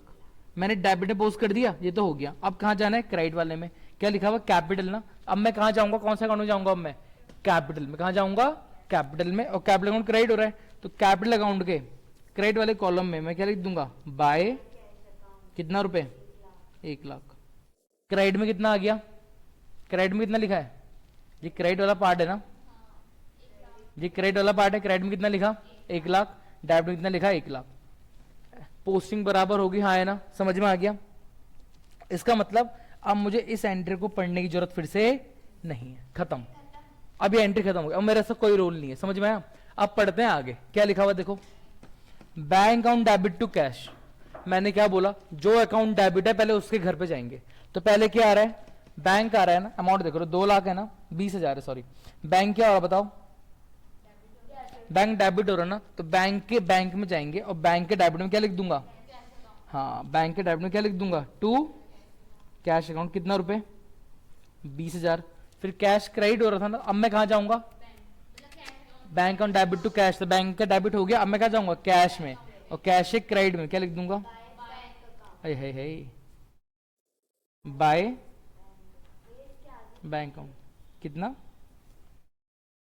A: मैंने डेबिट में पोस्ट कर दिया, ये तो हो गया। अब कहां जाना है, क्रेडिट वाले में, क्या लिखा हुआ, कैपिटल ना। अब मैं कहां जाऊंगा, कौन सा अकाउंट में जाऊंगा, अब मैं कैपिटल में, कहां जाऊंगा, कैपिटल में, और कैपिटल अकाउंट क्रेडिट हो रहा है, तो कैपिटल अकाउंट के क्रेडिट वाले कॉलम में मैं क्या लिख दूंगा, बाय कितना रुपए, 1,00,000। क्रेडिट में कितना आ गया, क्रेडिट में कितना लिखा है, ये क्रेडिट वाला पार्ट है ना, ये क्रेडिट वाला पार्ट है, क्रेडिट में कितना लिखा, 1,00,000, डेबिट में कितना लिखा, 1,00,000। पोस्टिंग बराबर होगी, हाँ है ना, समझ में आ गया। इसका मतलब अब मुझे इस एंट्री को पढ़ने की जरूरत फिर से नहीं है, खत्म। अब ये एंट्री खत्म हो गई, अब मेरा ऐसा कोई रोल नहीं है, समझ में आया। अब पढ़ते हैं आगे, क्या लिखा हुआ देखो, bank account debit to cash. मैंने क्या बोला, जो अकाउंट डेबिट है पहले उसके घर पे जाएंगे। तो पहले क्या आ रहा है, बैंक आ रहा है ना, अमाउंट देखो 2,00,000 है ना, 20,000 है सॉरी। बैंक क्या हो रहा बताओ, बैंक डेबिट हो रहा ना, तो बैंक में जाएंगे और बैंक के डेबिट में क्या लिख दूंगा, हाँ बैंक के डेबिट में क्या लिख दूंगा, टू कैश अकाउंट कितना रुपए, 20,000। फिर कैश क्रेडिट हो रहा था ना, अब मैं कहां जाऊंगा, bank account debit to cash, तो बैंक का डेबिट हो गया, अब मैं कहां जाऊंगा, कैश में, और कैश के क्रेडिट में क्या लिख दूंगा, बाय बैंक अकाउंट कितना,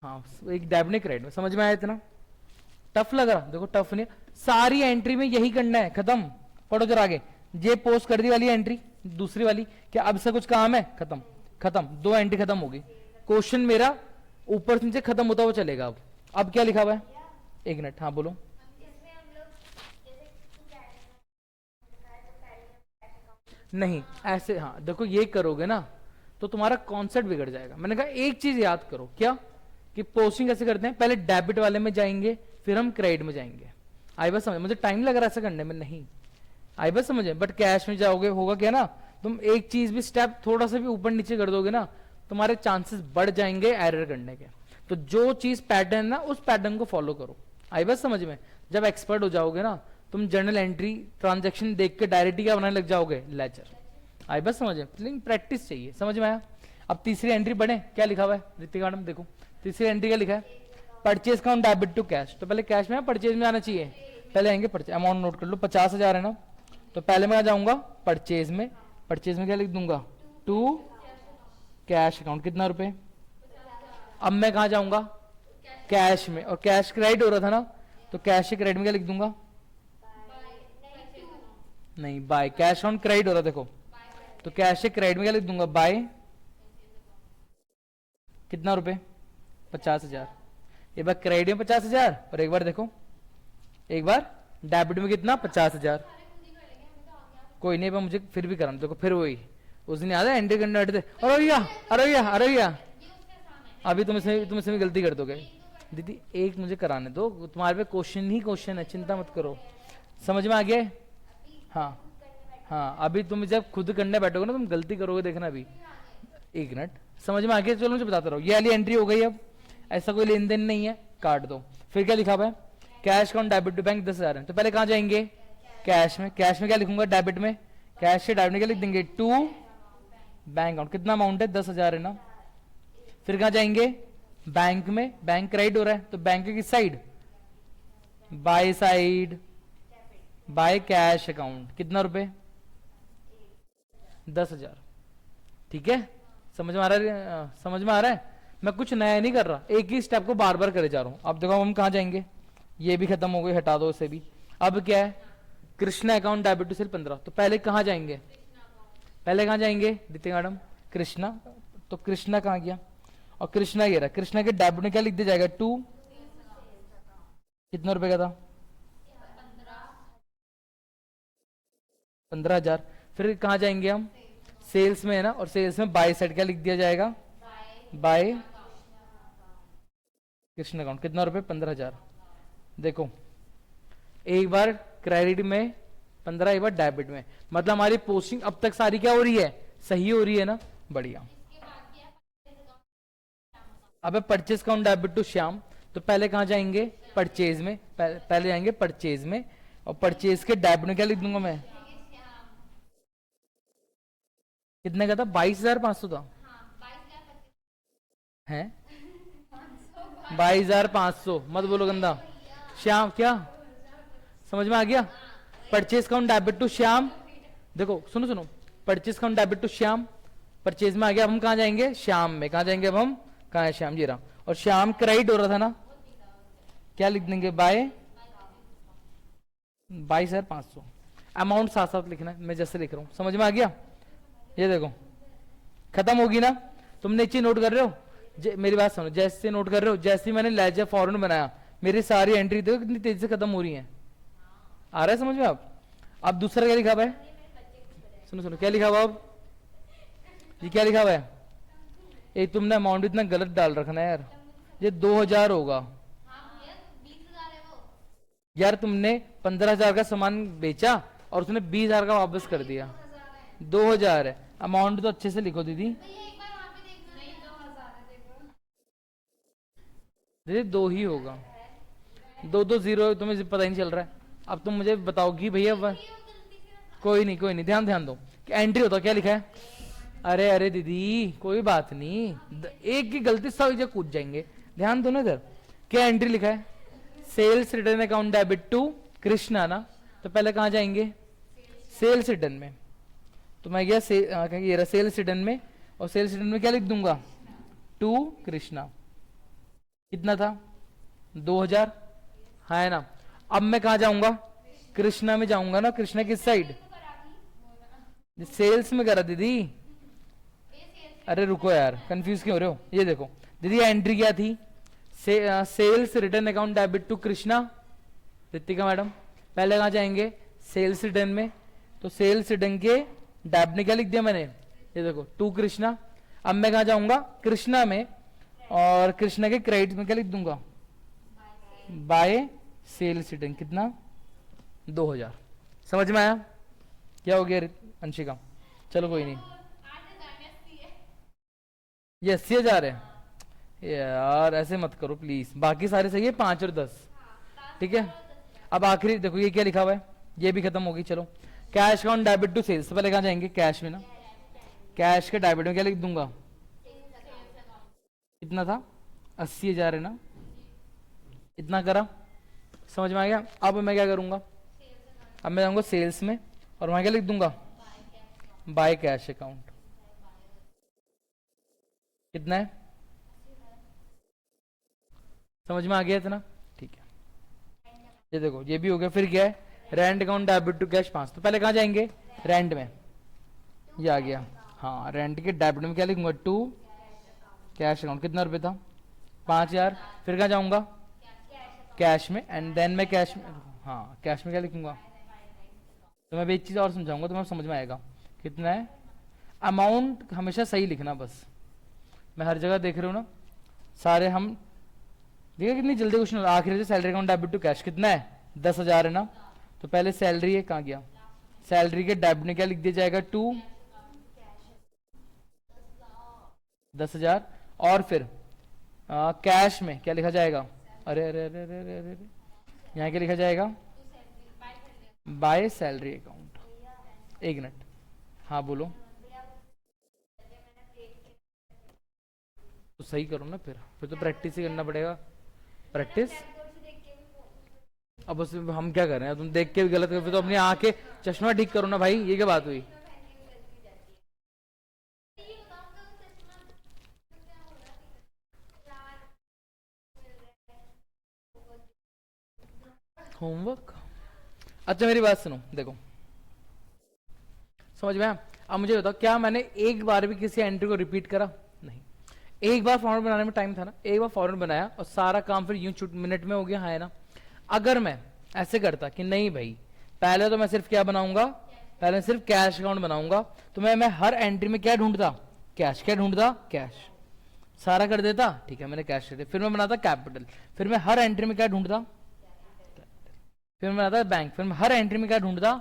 A: हाँ एक डेबिट नहीं क्रेडिट में। समझ में आया, इतना टफ लग रहा, देखो टफ नहीं, सारी एंट्री में यही करना है, खत्म। पढ़ो जरा आगे, ये पोस्ट कर दी वाली एंट्री, दूसरी वाली, क्या अब से कुछ काम है, खत्म खत्म, 2 एंट्री खत्म होगी। क्वेश्चन मेरा ऊपर से नीचे खत्म होता हुआ चलेगा। अब क्या लिखा हुआ है, एक मिनट, हाँ बोलो। नहीं ऐसे, हाँ देखो ये करोगे ना तो तुम्हारा कॉन्सेप्ट बिगड़ जाएगा। मैंने कहा एक चीज याद करो, क्या, कि पोस्टिंग कैसे करते हैं, पहले डेबिट वाले में जाएंगे फिर हम क्रेडिट में जाएंगे। आई बस समझ, मुझे टाइम लग रहा है ऐसा करने में, नहीं आई बस समझे। बट कैश में जाओगे होगा क्या ना, तुम एक चीज भी स्टेप थोड़ा सा भी ऊपर नीचे कर दोगे ना, तुम्हारे चांसेस बढ़ जाएंगे एरर करने के। तो जो चीज पैटर्न ना, उस पैटर्न को फॉलो करो। आई बस समझ में। जब एक्सपर्ट हो जाओगे ना, तुम जर्नल एंट्री ट्रांजेक्शन देख के डायरेक्ट क्या बनाने लग जाओगे, लेजर। आई बस समझ में, लेकिन प्रैक्टिस चाहिए। समझ में आया। अब तीसरी एंट्री बढ़े, क्या लिखा हुआ है ऋतिका मैडम देखो, तीसरी एंट्री क्या लिखा है, purchase account debit to cash. तो पहले कैश में परचेज में आना चाहिए, पहले आएंगे परचेज। अमाउंट नोट कर लो, 50,000 है ना, तो पहले मैं आ जाऊंगा परचेज में। परचेज में क्या लिख दूंगा, टू कैश अकाउंट कितना रुपए। अब मैं कहा जाऊंगा, कैश में, और कैश क्रेडिट हो रहा था ना, तो कैश के क्रेडिट में क्या लिख दूंगा, नहीं बाय, कैश अकाउंट क्रेडिट हो रहा देखो, तो कैश के क्रेडिट में क्या लिख दूंगा, बाय कितना रुपए, 50,000। एक बार क्रेडिट में 50,000 और एक बार देखो, एक बार डेबिट में कितना 50,000। कोई नहीं, मुझे फिर भी कराना, देखो फिर वही उस दिन याद है एंट्री करने बैठे थे, अरे भैया अरे भैया अरे भैया, अभी तुम इसमें भी गलती कर दोगे। दीदी एक मुझे कराने दो, तुम्हारे पे क्वेश्चन ही क्वेश्चन है, चिंता मत करो। समझ में आ गया? हाँ हाँ, अभी तुम जब खुद करने बैठोगे ना तुम गलती करोगे, देखना अभी। एक मिनट, समझ में आ गया? चलो मुझे बताता रहो। ये वाली एंट्री हो गई, अब ऐसा कोई लेन देन नहीं है, काट दो। फिर क्या लिखा हुआ है? Cash account debit to bank 10,000 है, तो पहले कहाँ जाएंगे? कैश में। कैश में क्या लिखूंगा? डेबिट में। कैश से डेबिट में क्या लिख देंगे? To bank account. कितना अमाउंट है? 10,000 है ना। फिर कहाँ जाएंगे? बैंक में। बैंक क्रेडिट हो रहा है तो बैंक की side? By side, bye cash account. कितना रुपए? 10,000। ठीक है, समझ में आ रहा है? समझ में आ रहा है? मैं कुछ नया नहीं कर रहा, एक ही स्टेप को बार बार करे जा रहा हूं। अब देखो हम कहाँ जाएंगे? ये भी खत्म हो गई, हटा दो इसे भी। अब क्या है? Krishna account debit to sale 15। तो पहले कहाँ जाएंगे? पहले कहाँ जाएंगे दीप्ति मैडम? कृष्णा। तो कृष्णा कहाँ गया? और कृष्णा ये रहा, कृष्णा के डेबिट में क्या लिख दिया जाएगा? टू, कितना रुपए का था? 15,000। फिर कहाँ जाएंगे हम? सेल्स में है ना, और सेल्स में बाय साइड क्या लिख दिया जाएगा? By Krishna account. कितना रुपए? 15,000। देखो एक बार क्रेडिट में 15, एक बार डेबिट में, मतलब हमारी पोस्टिंग अब तक सारी क्या हो रही है? सही हो रही है ना, बढ़िया। अब purchase account debit to Shyam, तो पहले कहाँ जाएंगे? परचेज में। पहले जाएंगे परचेज में, और परचेज के डेबिट में क्या लिख दूंगा मैं? कितने का था? 22,500 था है? 22,500 मत बोलो गंदा। श्याम क्या समझ में आ गया? Purchase account debit to Shyam. देखो सुनो सुनो, purchase account debit to Shyam, purchase में आ गया। अब हम कहाँ जाएंगे? श्याम में। कहाँ जाएंगे अब हम? कहाँ है श्याम? जी रहा। और श्याम क्रेडिट हो रहा था ना, क्या लिख देंगे? बाय 22,500। अमाउंट साथ साथ लिखना है, मैं जैसे लिख रहा हूँ। समझ में आ गया? ये देखो खत्म होगी ना। तुम नीचे नोट कर रहे हो? मेरी बात सुनो, जैसे नोट कर रहे हो, जैसे मैंने लेजर फॉर्मूला बनाया, मेरी सारी एंट्री देखो कितनी तेजी से खत्म हो रही है। आ रहा है समझ में? अब दूसरा क्या लिखा हुआ है? सुनो सुनो, क्या लिखा हुआ? अब ये क्या लिखा हुआ है? ये तुमने अमाउंट इतना गलत डाल रखना है यार। ये 2,000 होगा यार। तुमने 15,000 का सामान बेचा और उसने 20,000 का वापस कर दिया। 2,000 है। अमाउंट तो अच्छे से लिखो दीदी। दीदी 2 ही होगा, 2 0 तुम्हें पता ही नहीं चल रहा है। अब तुम मुझे बताओगी भैया। कोई नहीं कोई नहीं, ध्यान ध्यान दो कि एंट्री होता क्या लिखा है? अरे अरे दीदी कोई बात नहीं, एक की गलती सब जगह कूद जाएंगे। ध्यान दो ना इधर, क्या एंट्री लिखा है? Sales return account debit to Krishna ना, तो पहले कहाँ जाएंगे? सेल्स रिटर्न में। तो मैं गया सेल्स रिटर्न में, और सेल्स रिटर्न में क्या लिख दूंगा? टू कृष्णा। कितना था? 2,000 है ना। अब मैं कहा जाऊंगा? कृष्णा में जाऊंगा ना। कृष्णा किस साइड? सेल्स में करा दीदी। अरे रुको यार, कंफ्यूज क्यों हो रहे हो? ये देखो दीदी एंट्री क्या थी? Sales return account debit to Krishna. Ritika madam पहले कहाँ जाएंगे? सेल्स रिटर्न में। तो सेल्स रिटर्न के डेबिट में क्या लिख दिया मैंने? ये देखो टू कृष्णा। अब मैं कहाँ जाऊंगा? कृष्णा में, और कृष्णा के क्रेडिट में क्या लिख दूंगा? By sales return. कितना? 2,000। समझ में आया? क्या हो गया अंशिका? चलो कोई नहीं, ये 80,000 है यार, ऐसे मत करो प्लीज। बाकी सारे सही है, 5 और 10 ठीक है। अब आखिरी देखो ये क्या लिखा हुआ है, ये भी खत्म होगी। चलो cash account debit to sales, पहले कहाँ जाएंगे? कैश में ना। कैश के डेबिट में क्या लिख दूंगा? कितना था? 80,000 है ना। इतना करा, समझ में आ गया? अब मैं क्या करूंगा? अब मैं जाऊंगा सेल्स में, और वहां क्या लिख दूंगा? Bye cash account. कितना है? समझ में आ गया इतना? ठीक है, ये देखो ये भी हो गया। फिर क्या है? Rent account debit to cash 5। तो पहले कहाँ जाएंगे? रेंट में। ये आ गया। हाँ, रेंट के डेबिट में क्या लिखूंगा? To cash account. कितना रुपए था? 5,000। फिर कहाँ जाऊंगा, कैश में, एंड देन मैं कैश में, हाँ कैश में क्या लिखूंगा। तो मैं भी एक चीज़ और समझाऊंगा, तुम्हें समझ में आएगा कितना है। अमाउंट हमेशा सही लिखना बस। मैं हर जगह देख रहा हूँ ना, सारे हम देखिए कितनी जल्दी क्वेश्चन। आखिर से salary account debit to cash कितना है, 10,000 है ना। तो पहले सैलरी है, कहाँ गया, सैलरी के डेबिट में क्या लिख दिया जाएगा, टू 10,000। और फिर कैश में क्या लिखा जाएगा, अरे अरे अरे अरे अरे अरे, यहाँ क्या लिखा जाएगा, बाय सैलरी अकाउंट। एक मिनट, हाँ बोलो। तो सही करो ना, फिर तो प्रैक्टिस ही करना पड़ेगा, प्रैक्टिस। अब उसमें हम क्या कर रहे हैं, तुम देख के भी गलत कर, फिर तो अपनी आंखें, चश्मा ठीक करो ना भाई, ये क्या बात हुई। होमवर्क, अच्छा मेरी बात सुनो, देखो समझ में आया? अब मुझे बताओ, क्या मैंने एक बार भी किसी एंट्री को रिपीट करा, नहीं। एक बार फॉर्मेट बनाने में टाइम था ना, एक बार फॉर्मेट बनाया और सारा काम फिर यूं छुट मिनट में हो गया, हाँ है ना। अगर मैं ऐसे करता कि नहीं भाई, पहले तो मैं सिर्फ क्या बनाऊंगा, पहले सिर्फ कैश अकाउंट बनाऊंगा, तो मैं हर एंट्री में क्या ढूंढता, कैश। क्या ढूंढता, कैश। सारा कर देता, ठीक है मैंने कैश कर दिया। फिर मैं बनाता कैपिटल, फिर मैं हर एंट्री में क्या ढूंढता, फिर मैं बनाता बैंक, फिर मैं हर एंट्री में क्या ढूंढता।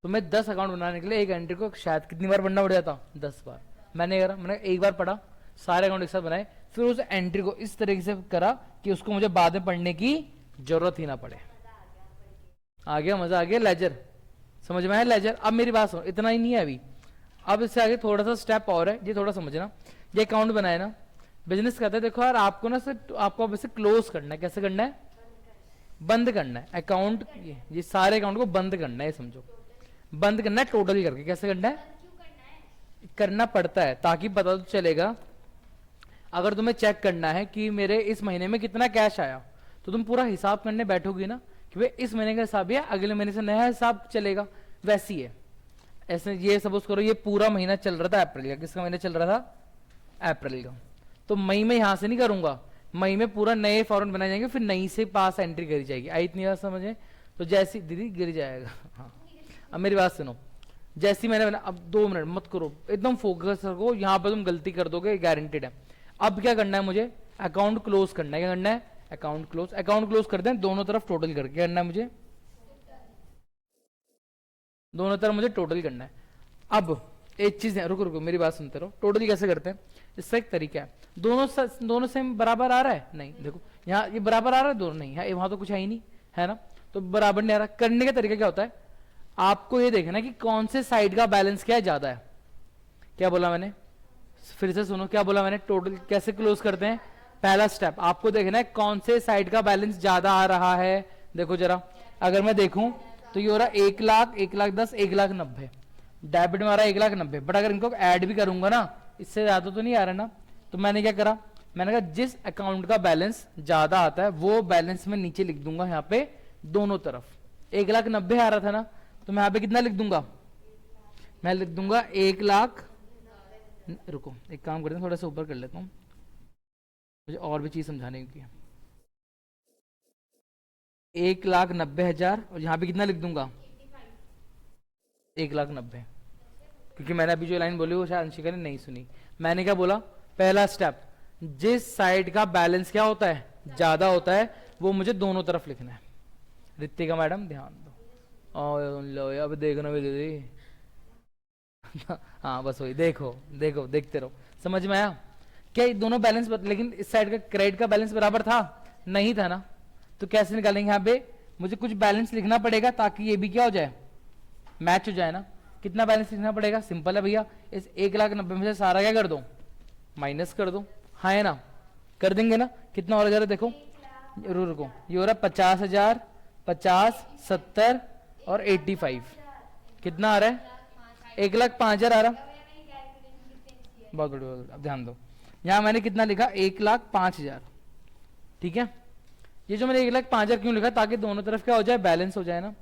A: तो मैं 10 अकाउंट बनाने के लिए एक एंट्री को शायद कितनी बार पढ़ना पड़ जाता, 10 बार। मैंने करा, मैंने एक बार पढ़ा, सारे अकाउंट एक साथ बनाए, फिर उस एंट्री को इस तरीके से करा कि उसको मुझे बाद में पढ़ने की जरूरत ही ना पड़े। आ गया, मजा आ गया। लेजर समझ में आया, लेजर। अब मेरी बात सुनो, इतना ही नहीं है अभी, अब इससे आगे थोड़ा सा स्टेप और है, ये थोड़ा समझना। ये अकाउंट बनाए ना, बिजनेस करते हैं, देखो यार आपको ना सिर्फ आपको अब इसे क्लोज करना है। कैसे करना है, बंद करना है अकाउंट, ये सारे अकाउंट को बंद करना है, ये समझो बंद करना है टोटल करके। कैसे करना है, करना पड़ता है ताकि पता तो चलेगा। अगर तुम्हें चेक करना है कि मेरे इस महीने में कितना कैश आया, तो तुम पूरा हिसाब करने बैठोगी ना कि भाई इस महीने का हिसाब है, अगले महीने से नया हिसाब चलेगा। वैसी है, ऐसे ये सपोज करो ये पूरा महीना चल रहा था अप्रैल का, किसका महीना चल रहा था, अप्रैल का। तो मई में यहां से नहीं करूंगा, मई में पूरा नए फॉर्मेट बनाए जाएंगे, फिर नई से पास एंट्री करी जाएगी। आई इतनी बात समझे। तो जैसी दीदी गिर जाएगा, हाँ। अब मेरी बात सुनो, जैसी मैंने बना, अब 2 मिनट मत करो, एकदम फोकस रखो, यहां पर तुम गलती कर दोगे गारंटेड है। अब क्या करना है मुझे, अकाउंट क्लोज करना है। क्या करना है, अकाउंट क्लोज। अकाउंट क्लोज कर दें दोनों तरफ टोटल करके, करना है मुझे, दोनों तरफ मुझे टोटल करना है। अब एक चीज है, रुको रुको मेरी बात सुनते रहो। टोटल कैसे करते हैं, इसका एक तरीका है। दोनों सेम बराबर आ रहा है, नहीं देखो यहाँ ये बराबर आ रहा है, दोनों नहीं है, वहां तो कुछ है ही नहीं, है ना। तो बराबर नहीं आ रहा, करने का तरीका क्या होता है, आपको ये देखना है कि कौन से साइड का बैलेंस क्या है, ज्यादा है। क्या बोला मैंने, फिर से सुनो, क्या बोला मैंने, टोटल कैसे क्लोज करते हैं। पहला स्टेप आपको देखना है कौन से साइड का बैलेंस ज्यादा आ रहा है। देखो जरा, अगर मैं देखूं तो ये हो रहा 1,00,000, 1,10,000, 1,90,000, डेबिट में आ रहा है 1,90,000। बट अगर इनको ऐड भी करूंगा ना, इससे ज्यादा तो नहीं आ रहा ना। तो मैंने क्या करा, मैंने कहा जिस अकाउंट का बैलेंस ज्यादा आता है वो बैलेंस में नीचे लिख दूंगा, यहाँ पे दोनों तरफ। 1,90,000 आ रहा था ना, तो मैं यहाँ पे कितना लिख दूंगा, मैं लिख दूंगा 1,00,000। रुको एक काम करते हैं, थोड़ा सा ऊपर कर लेता हूँ, मुझे और भी चीज समझाने की। 1,90,000 और यहाँ पे कितना लिख दूंगा, 1,90,000। क्योंकि मैंने अभी जो लाइन बोली वो शायद अंशिका ने नहीं सुनी। मैंने क्या बोला, पहला स्टेप, जिस साइड का बैलेंस क्या होता है, ज्यादा होता है, वो मुझे दोनों तरफ लिखना है। रितिका मैडम ध्यान दो, लो अब देखना भी दीदी। हाँ बस वही, देखो देखो देखते रहो, समझ में आया क्या, ये दोनों बैलेंस लेकिन इस साइड का क्रेडिट का बैलेंस बराबर था, नहीं था ना। तो कैसे निकालेंगे, यहाँ पे मुझे कुछ बैलेंस लिखना पड़ेगा ताकि ये भी क्या हो जाए, मैच हो जाए ना। कितना बैलेंस लिखना पड़ेगा, सिंपल है भैया, इस 1,90,000 में से सारा क्या कर दो, माइनस कर दो, हाँ है ना। कर देंगे ना, कितना हो रहा है देखो, रुको ये हो रहा है 50,000, 50, 70 और 85। कितना आ रहा है, 1,05,000 आ रहा। बहुत बढ़िया, अब ध्यान दो, यहां मैंने कितना लिखा, 1,05,000, ठीक है। ये जो मैंने 1,05,000 क्यों लिखा, ताकि दोनों तरफ क्या हो जाए, बैलेंस हो जाए ना।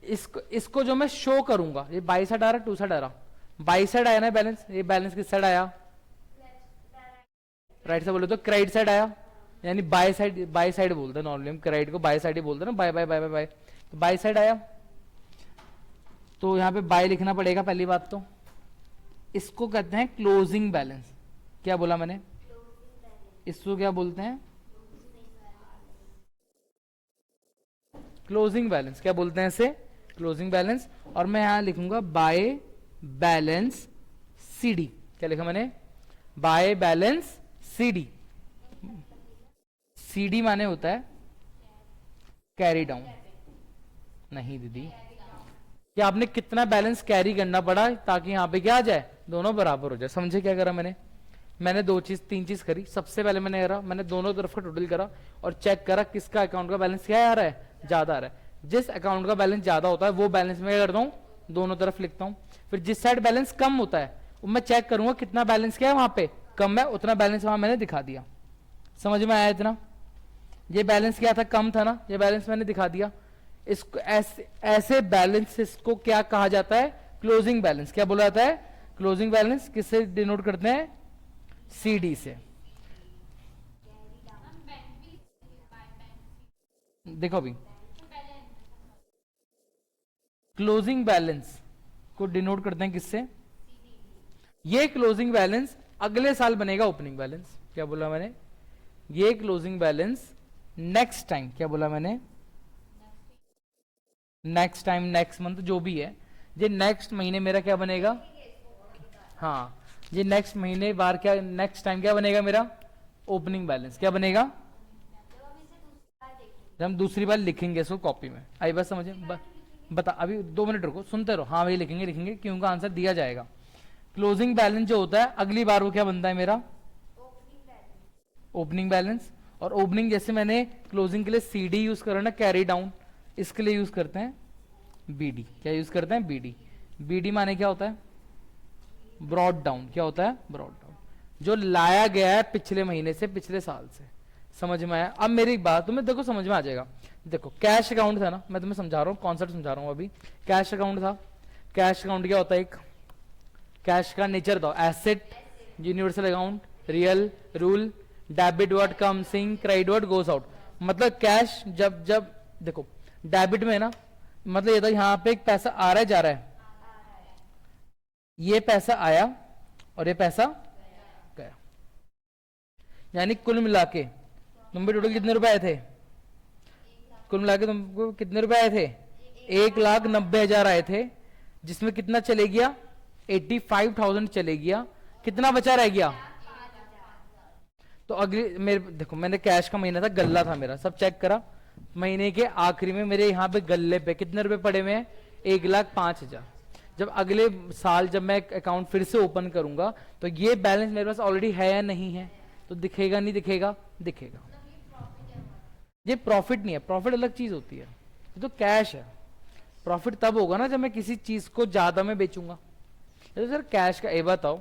A: इसको जो मैं शो करूंगा, ये बाई साइड आ रहा, टू साइड आ रहा, बाई साइड आया ना बैलेंस, ये बैलेंस किस साइड आया, राइट से बोले तो क्रेडिट साइड आया, यानी बाय साइड बोलते हैं नॉर्मली, हम क्रेडिट को बाय साइड ही बोलते हैं ना, by by by by by, तो बाय साइड आया। तो यहाँ पे बाय लिखना पड़ेगा पहली बात तो। इसको कहते हैं क्लोजिंग बैलेंस। क्या बोला मैंने? इसको क्या बोलते हैं? Closing balance. क्या बोलते हैं इसे? Closing balance. और मैं यहां लिखूंगा बाय बैलेंस सीडी। क्या लिखा मैंने? By balance CD. सीडी माने होता है कैरी डाउन। नहीं दीदी, कि आपने कितना बैलेंस कैरी करना पड़ा ताकि यहां पे क्या आ जाए, दोनों बराबर हो जाए। समझे क्या करा मैंने तीन चीज करी। सबसे पहले मैंने दोनों तरफ का टोटल करा और चेक करा किसका अकाउंट का बैलेंस क्या आ रहा है, ज्यादा आ रहा है। जिस अकाउंट का बैलेंस ज्यादा होता है वो बैलेंस मैं क्या करता हूँ, दोनों तरफ लिखता हूँ। फिर जिस साइड बैलेंस कम होता है वो मैं चेक करूंगा कितना बैलेंस क्या है वहां पे कम है, उतना बैलेंस वहां मैंने दिखा दिया। समझ में आया इतना? ये बैलेंस क्या था, कम था ना, ये बैलेंस मैंने दिखा दिया। इसको ऐसे बैलेंस को क्या कहा जाता है, क्लोजिंग बैलेंस। क्या बोला जाता है? Closing balance. किससे डिनोट करते हैं? सीडी से। देखो अभी क्लोजिंग बैलेंस को डिनोट करते हैं किससे? ये क्लोजिंग बैलेंस अगले साल बनेगा ओपनिंग बैलेंस। क्या बोला मैंने? ये क्लोजिंग बैलेंस नेक्स्ट टाइम, क्या बोला मैंने? नेक्स्ट टाइम, नेक्स्ट मंथ, जो भी है, ये नेक्स्ट महीने मेरा क्या बनेगा? हाँ, ये नेक्स्ट महीने बार क्या, नेक्स्ट टाइम क्या बनेगा मेरा? Opening balance. क्या बनेगा? हम दूसरी बार लिखेंगे इसको कॉपी में। आई बात समझे? बता, अभी 2 मिनट रुको, सुनते रहो। हाँ भाई लिखेंगे क्यों का आंसर दिया जाएगा। क्लोजिंग बैलेंस जो होता है अगली बार वो क्या बनता है मेरा? Opening balance. और ओपनिंग जैसे मैंने क्लोजिंग के लिए सीडी यूज करा ना, कैरी डाउन, इसके लिए यूज करते हैं बीडी। क्या यूज करते हैं? बीडी। बीडी माने क्या होता है? Brought down. क्या होता है? Brought down. जो लाया गया है पिछले महीने से, पिछले साल से। समझ में आया? अब मेरी बात तुम्हें देखो समझ में आ जाएगा। देखो कैश अकाउंट था ना, मैं तुम्हें समझा रहा हूँ, कॉन्सेप्ट समझा रहा हूँ अभी। कैश अकाउंट था। कैश अकाउंट क्या होता है? एक कैश का नेचर था asset, universal account, real, rule, debit word comes in, credit word goes out. मतलब कैश जब जब देखो डेबिट में ना, मतलब ये तो यहां पे एक पैसा आ रहा है जा रहा है, ये पैसा आया और ये पैसा गया, यानी कुल मिला के तुम पे टोटल कितने रुपए आए थे? कुल मिला के तुमको कितने रुपए आए थे? 1,90,000 आए थे, जिसमें कितना चले गया? 85,000 चले गया। कितना बचा रह गया? तो अगली मेरे देखो, मैंने कैश का महीना था, गल्ला था मेरा, सब चेक करा। महीने के आखिरी में मेरे यहाँ पे गल्ले पे कितने रुपए पड़े हुए हैं? 1,05,000। जब अगले साल जब मैं अकाउंट फिर से ओपन करूंगा तो ये बैलेंस मेरे पास ऑलरेडी है या नहीं है? तो दिखेगा नहीं दिखेगा? दिखेगा। ये प्रॉफिट नहीं है, प्रॉफिट अलग चीज होती है, ये तो कैश है। प्रॉफिट तब होगा ना जब मैं किसी चीज को ज्यादा में बेचूंगा। तो सर कैश का, ये बताओ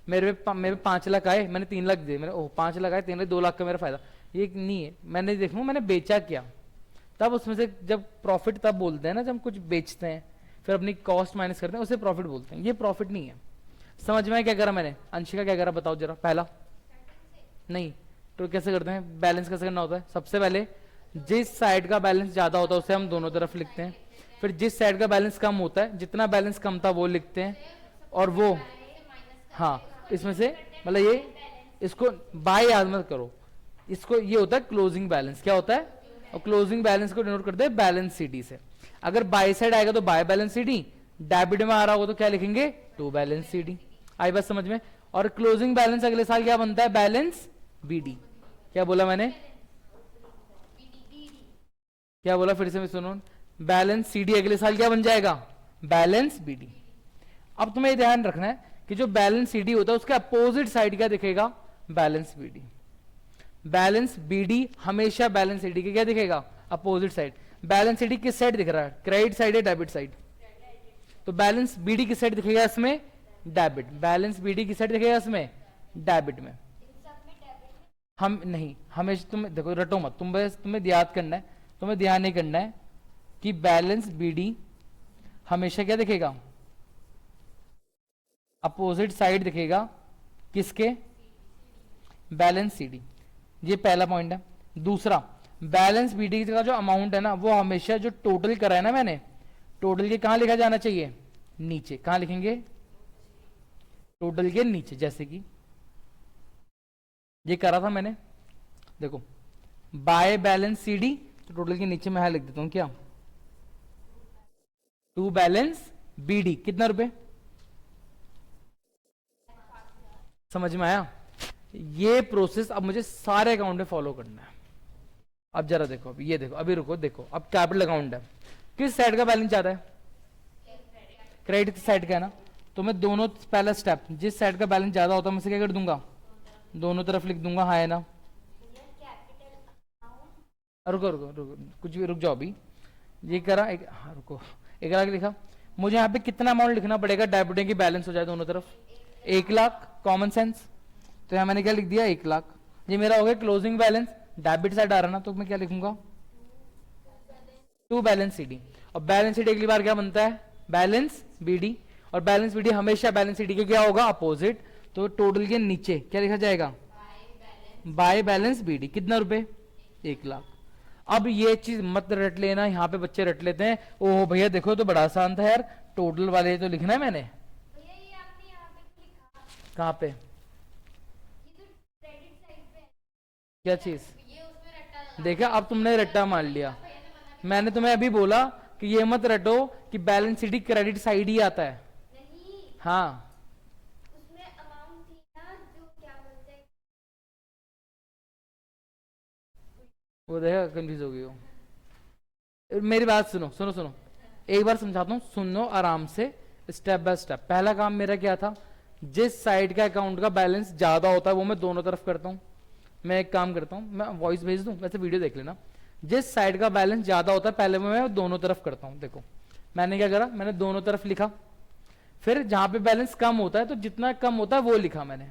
A: मेरे 5 लाख आए, मैंने 3 लाख दिए, मेरे 5 लाख आए, 3 लाख, 2 लाख का मेरा फायदा। ये नहीं है, मैंने देखूंगा मैंने बेचा क्या, तब उसमें से जब प्रॉफिट तब बोलते हैं ना, जब हम कुछ बेचते हैं फिर अपनी कॉस्ट माइनस करते हैं, उसे प्रॉफिट बोलते हैं। ये प्रॉफिट नहीं है। समझ में क्या करा मैंने? अंशिका क्या करा बताओ जरा? पहला नहीं तो कैसे करते हैं? बैलेंस कैसे करना होता है? सबसे पहले जिस साइड का बैलेंस ज्यादा होता है उसे हम दोनों तरफ लिखते हैं, फिर जिस साइड का बैलेंस कम होता है, जितना बैलेंस कम था वो लिखते हैं, और वो हाँ इसमें से मतलब ये, इसको बाय याद मत करो, इसको ये होता है क्लोजिंग बैलेंस। क्या होता है? और क्लोजिंग बैलेंस को डिनोट करते हैं बैलेंस सीडी से। अगर बाय साइड आएगा तो बाय बैलेंस सीडी, डेबिट में आ रहा होगा तो क्या लिखेंगे? To balance CD. आई बात समझ में? और क्लोजिंग बैलेंस अगले साल क्या बनता है? Balance BD. क्या बोला मैंने? क्या बोला फिर से मैं सुनो? बैलेंस सीडी अगले साल क्या बन जाएगा? Balance BD. अब तुम्हें ध्यान रखना है कि जो बैलेंस सीडी होता है उसके अपोजिट साइड क्या दिखेगा? Balance BD. बैलेंस बीडी हमेशा बैलेंस सीडी के क्या दिखेगा? Opposite side. बैलेंस सीडी किस साइड दिख रहा है? क्रेडिट साइड है डेबिट साइड? तो बैलेंस बीडी किस साइड दिखेगा इसमें? डेबिट। बैलेंस बीडी किस साइड दिखेगा इसमें? डेबिट में। हम नहीं, हमेशा तुम देखो रटो मत, तुम्हें याद करना है, तुम्हें ध्यान नहीं करना है कि बैलेंस बीडी हमेशा क्या दिखेगा? अपोजिट साइड दिखेगा किसके? बैलेंस सीडी, ये पहला पॉइंट है। दूसरा, बैलेंस बीडी का जो अमाउंट है ना वो हमेशा जो टोटल करा है ना मैंने, टोटल के कहां लिखा जाना चाहिए, नीचे। कहां लिखेंगे, टोटल के नीचे। जैसे कि ये करा था मैंने, देखो बाय बैलेंस सीडी, तो टोटल के नीचे मैं यहां लिख देता हूं क्या, टू बैलेंस बीडी, कितना रुपए, समझ में आया। ये प्रोसेस अब मुझे सारे अकाउंट में फॉलो करना है। अब जरा देखो, अब ये देखो, अभी रुको, देखो अब कैपिटल अकाउंट है, किस साइड का बैलेंस ज्यादा है, क्रेडिट साइड का है ना, तो मैं दोनों, पहला स्टेप, जिस साइड का बैलेंस ज्यादा होता है मैं से क्या कर दूंगा, दोनों तरफ लिख दूंगा, हाँ है ना। रुको रुको रुको, कुछ भी रुक जाओ अभी, ये करा एक, हाँ रुको, 1 लाख लिखा, मुझे यहाँ पे कितना अमाउंट लिखना पड़ेगा डेबिट की बैलेंस हो जाए दोनों तरफ, 1 लाख, कॉमन सेंस। तो यहाँ मैंने क्या लिख दिया, 1 लाख। ये मेरा हो गया क्लोजिंग बैलेंस, डेबिट साइड आ रहा ना, तो मैं क्या लिखूंगा, टू बैलेंस सीडी। और बैलेंस सीडी अगली बार क्या बनता है, बैलेंस बीडी, और बैलेंस बीडी हमेशा बैलेंस सीडी के क्या होगा, अपोजिट। तो टोटल के नीचे क्या लिखा जाएगा, बाय बैलेंस बीडी, कितना रुपए, 1 लाख। अब ये चीज मत रट लेना, यहाँ पे बच्चे रट लेते हैं, ओह भैया देखो तो बड़ा आसान था यार, टोटल वाले तो लिखना है मैंने। कहाँ पे, क्या चीज, देखा, अब तुमने रट्टा मान लिया। मैंने तुम्हें अभी बोला कि ये मत रटो कि बैलेंस सीडी क्रेडिट साइड ही आता है। हाँ, उसमें अमाउंट थी ना, जो क्या बोलते हैं, वो देखा कंफ्यूज हो गई हो। मेरी बात सुनो सुनो सुनो, एक बार समझाता हूँ, सुनो आराम से, स्टेप बाय स्टेप। पहला काम मेरा क्या था, जिस साइड का अकाउंट का बैलेंस ज्यादा होता है वो मैं दोनों तरफ करता हूँ। मैं एक काम करता हूँ, मैं वॉइस भेज दूं, वैसे वीडियो देख लेना। जिस साइड का बैलेंस ज्यादा होता है पहले मैं दोनों तरफ करता हूँ। देखो मैंने क्या करा, मैंने दोनों तरफ लिखा, फिर जहां पे बैलेंस कम होता है तो जितना कम होता है वो लिखा मैंने।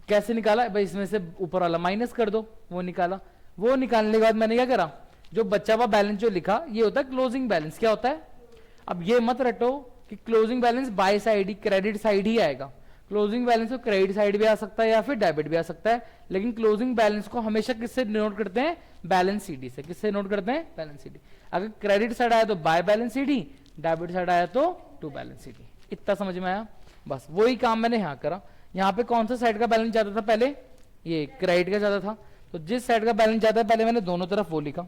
A: कैसे निकाला भाई, इसमें से ऊपर वाला माइनस कर दो, वो निकाला। वो निकालने के बाद मैंने क्या करा, जो बचा हुआ बैलेंस जो लिखा ये होता है क्लोजिंग बैलेंस। क्या होता है, अब ये मत रटो कि क्लोजिंग बैलेंस बाय साइड ही, क्रेडिट साइड ही आएगा। क्लोजिंग बैलेंस को क्रेडिट साइड भी आ सकता है या फिर डेबिट भी आ सकता है, लेकिन क्लोजिंग बैलेंस को हमेशा किससे नोट करते हैं, बैलेंस सीडी से। किससे नोट करते हैं, बैलेंस सीडी। अगर क्रेडिट साइड आया तो by balance CD, debit side आया तो टू बैलेंस सीडी। इतना समझ में आया, बस वही काम मैंने यहाँ करा। यहाँ पे कौन सा साइड का बैलेंस ज्यादा था, पहले ये क्रेडिट का ज्यादा था, तो जिस साइड का बैलेंस ज्यादा है पहले मैंने दोनों तरफ वो लिखा।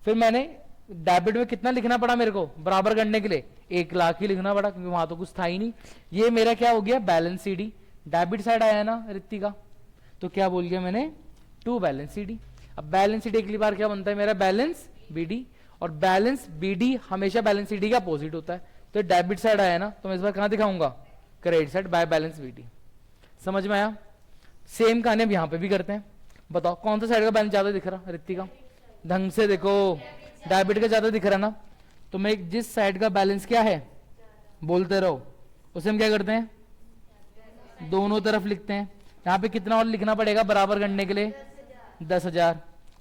A: फिर मैंने डेबिट में कितना लिखना पड़ा मेरे को बराबर करने के लिए, 1 लाख ही लिखना पड़ा, क्योंकि वहां तो कुछ था ही नहीं। ये मेरा क्या हो गया, बैलेंस सीडी। डेबिट साइड आया ना रित्ती का, तो क्या बोल गया मैंने, टू बैलेंस सीडी। अब बैलेंस सीडी अगली बार क्या बनता है मेरा, बैलेंस बीडी। और बैलेंस बीडी हमेशा बैलेंस सीडी का अपोजिट होता है, तो डेबिट साइड आया ना, तो मैं इस बार कहां दिखाऊंगा, credit side, by balance BD. समझ में आया। सेम कहानी अब यहां पे भी करते हैं। बताओ कौन सा साइड का बैलेंस ज्यादा दिख रहा, रित्ती का, ढंग से देखो, डेबिट का ज्यादा दिख रहा ना, तो मैं जिस साइड का बैलेंस क्या है बोलते रहो, उसे हम क्या करते हैं, दोनों तरफ लिखते हैं। यहाँ पे कितना और लिखना पड़ेगा बराबर करने के लिए, 10,000।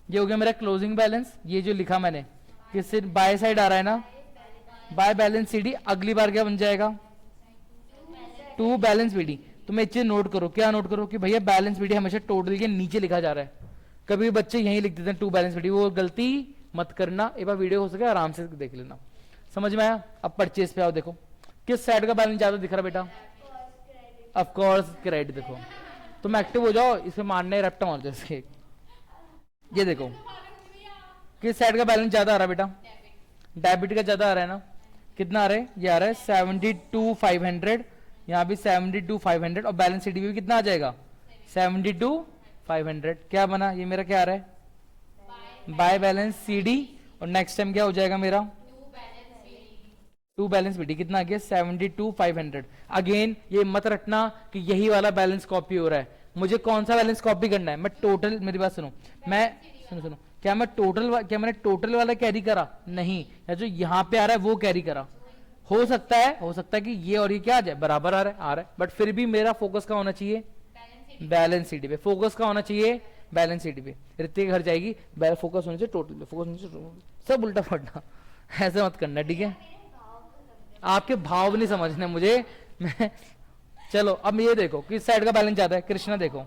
A: ये हो गया मेरा क्लोजिंग बैलेंस। ये जो लिखा मैंने किससे, बाय साइड आ रहा है ना, बाय बैलेंस सीडी। अगली बार क्या बन जाएगा, टू बैलेंस बीडी। तो मैं एक चीज नोट करो, क्या नोट करो कि भैया बैलेंस बीडी हमेशा टोटल के नीचे लिखा जा रहा है। कभी बच्चे यही लिख देते हैं टू बैलेंस बीडी, वो गलती मत करना। एक बार वीडियो हो सके आराम से देख लेना। समझ में आया। अब परचेज पे आओ, देखो किस साइड का बैलेंस ज्यादा दिख रहा बेटा, ऑफ कोर्स क्रेडिट। देखो तुम एक्टिव हो जाओ, इसे मारने रैप्टा मार जैसे। ये देखो किस साइड का बैलेंस ज्यादा आ रहा है बेटा, डेबिट का ज्यादा आ रहा है ना। कितना आ रहा है, ये आ रहा है 72,500, यहाँ भी 72,500, और बैलेंस सीडी भी कितना आ जाएगा, 72,500। क्या बना, ये मेरा क्या आ रहा है, बाय बैलेंस सीडी। और नेक्स्ट टाइम क्या हो जाएगा मेरा, टू बैलेंस बीडी। कितना आ गया, 72,500। अगेन ये मत रखना कि यही वाला बैलेंस कॉपी हो रहा है। मुझे कौन सा बैलेंस कॉपी करना है, मैं टोटल, मेरी बात सुनो, मैं सुनो क्या मैं टोटल, क्या मैंने टोटल वाला कैरी करा, नहीं, या जो यहाँ पे आ रहा है वो कैरी करा। हो सकता है कि ये और ये क्या आ जाए, बराबर आ रहा है, बट फिर भी मेरा फोकस का होना चाहिए, बैलेंस सीडी पे। फोकस का होना चाहिए बैलेंस सीडी पे। ऋतिक घर जाएगी, फोकस होना चाहिए टोटल पे, फोकस होना चाहिए, सब उल्टा पड़ना, ऐसे मत करना, ठीक है। आपके भाव नहीं समझने मुझे। मैं चलो अब ये देखो किस साइड का बैलेंस ज्यादा है, कृष्णा देखो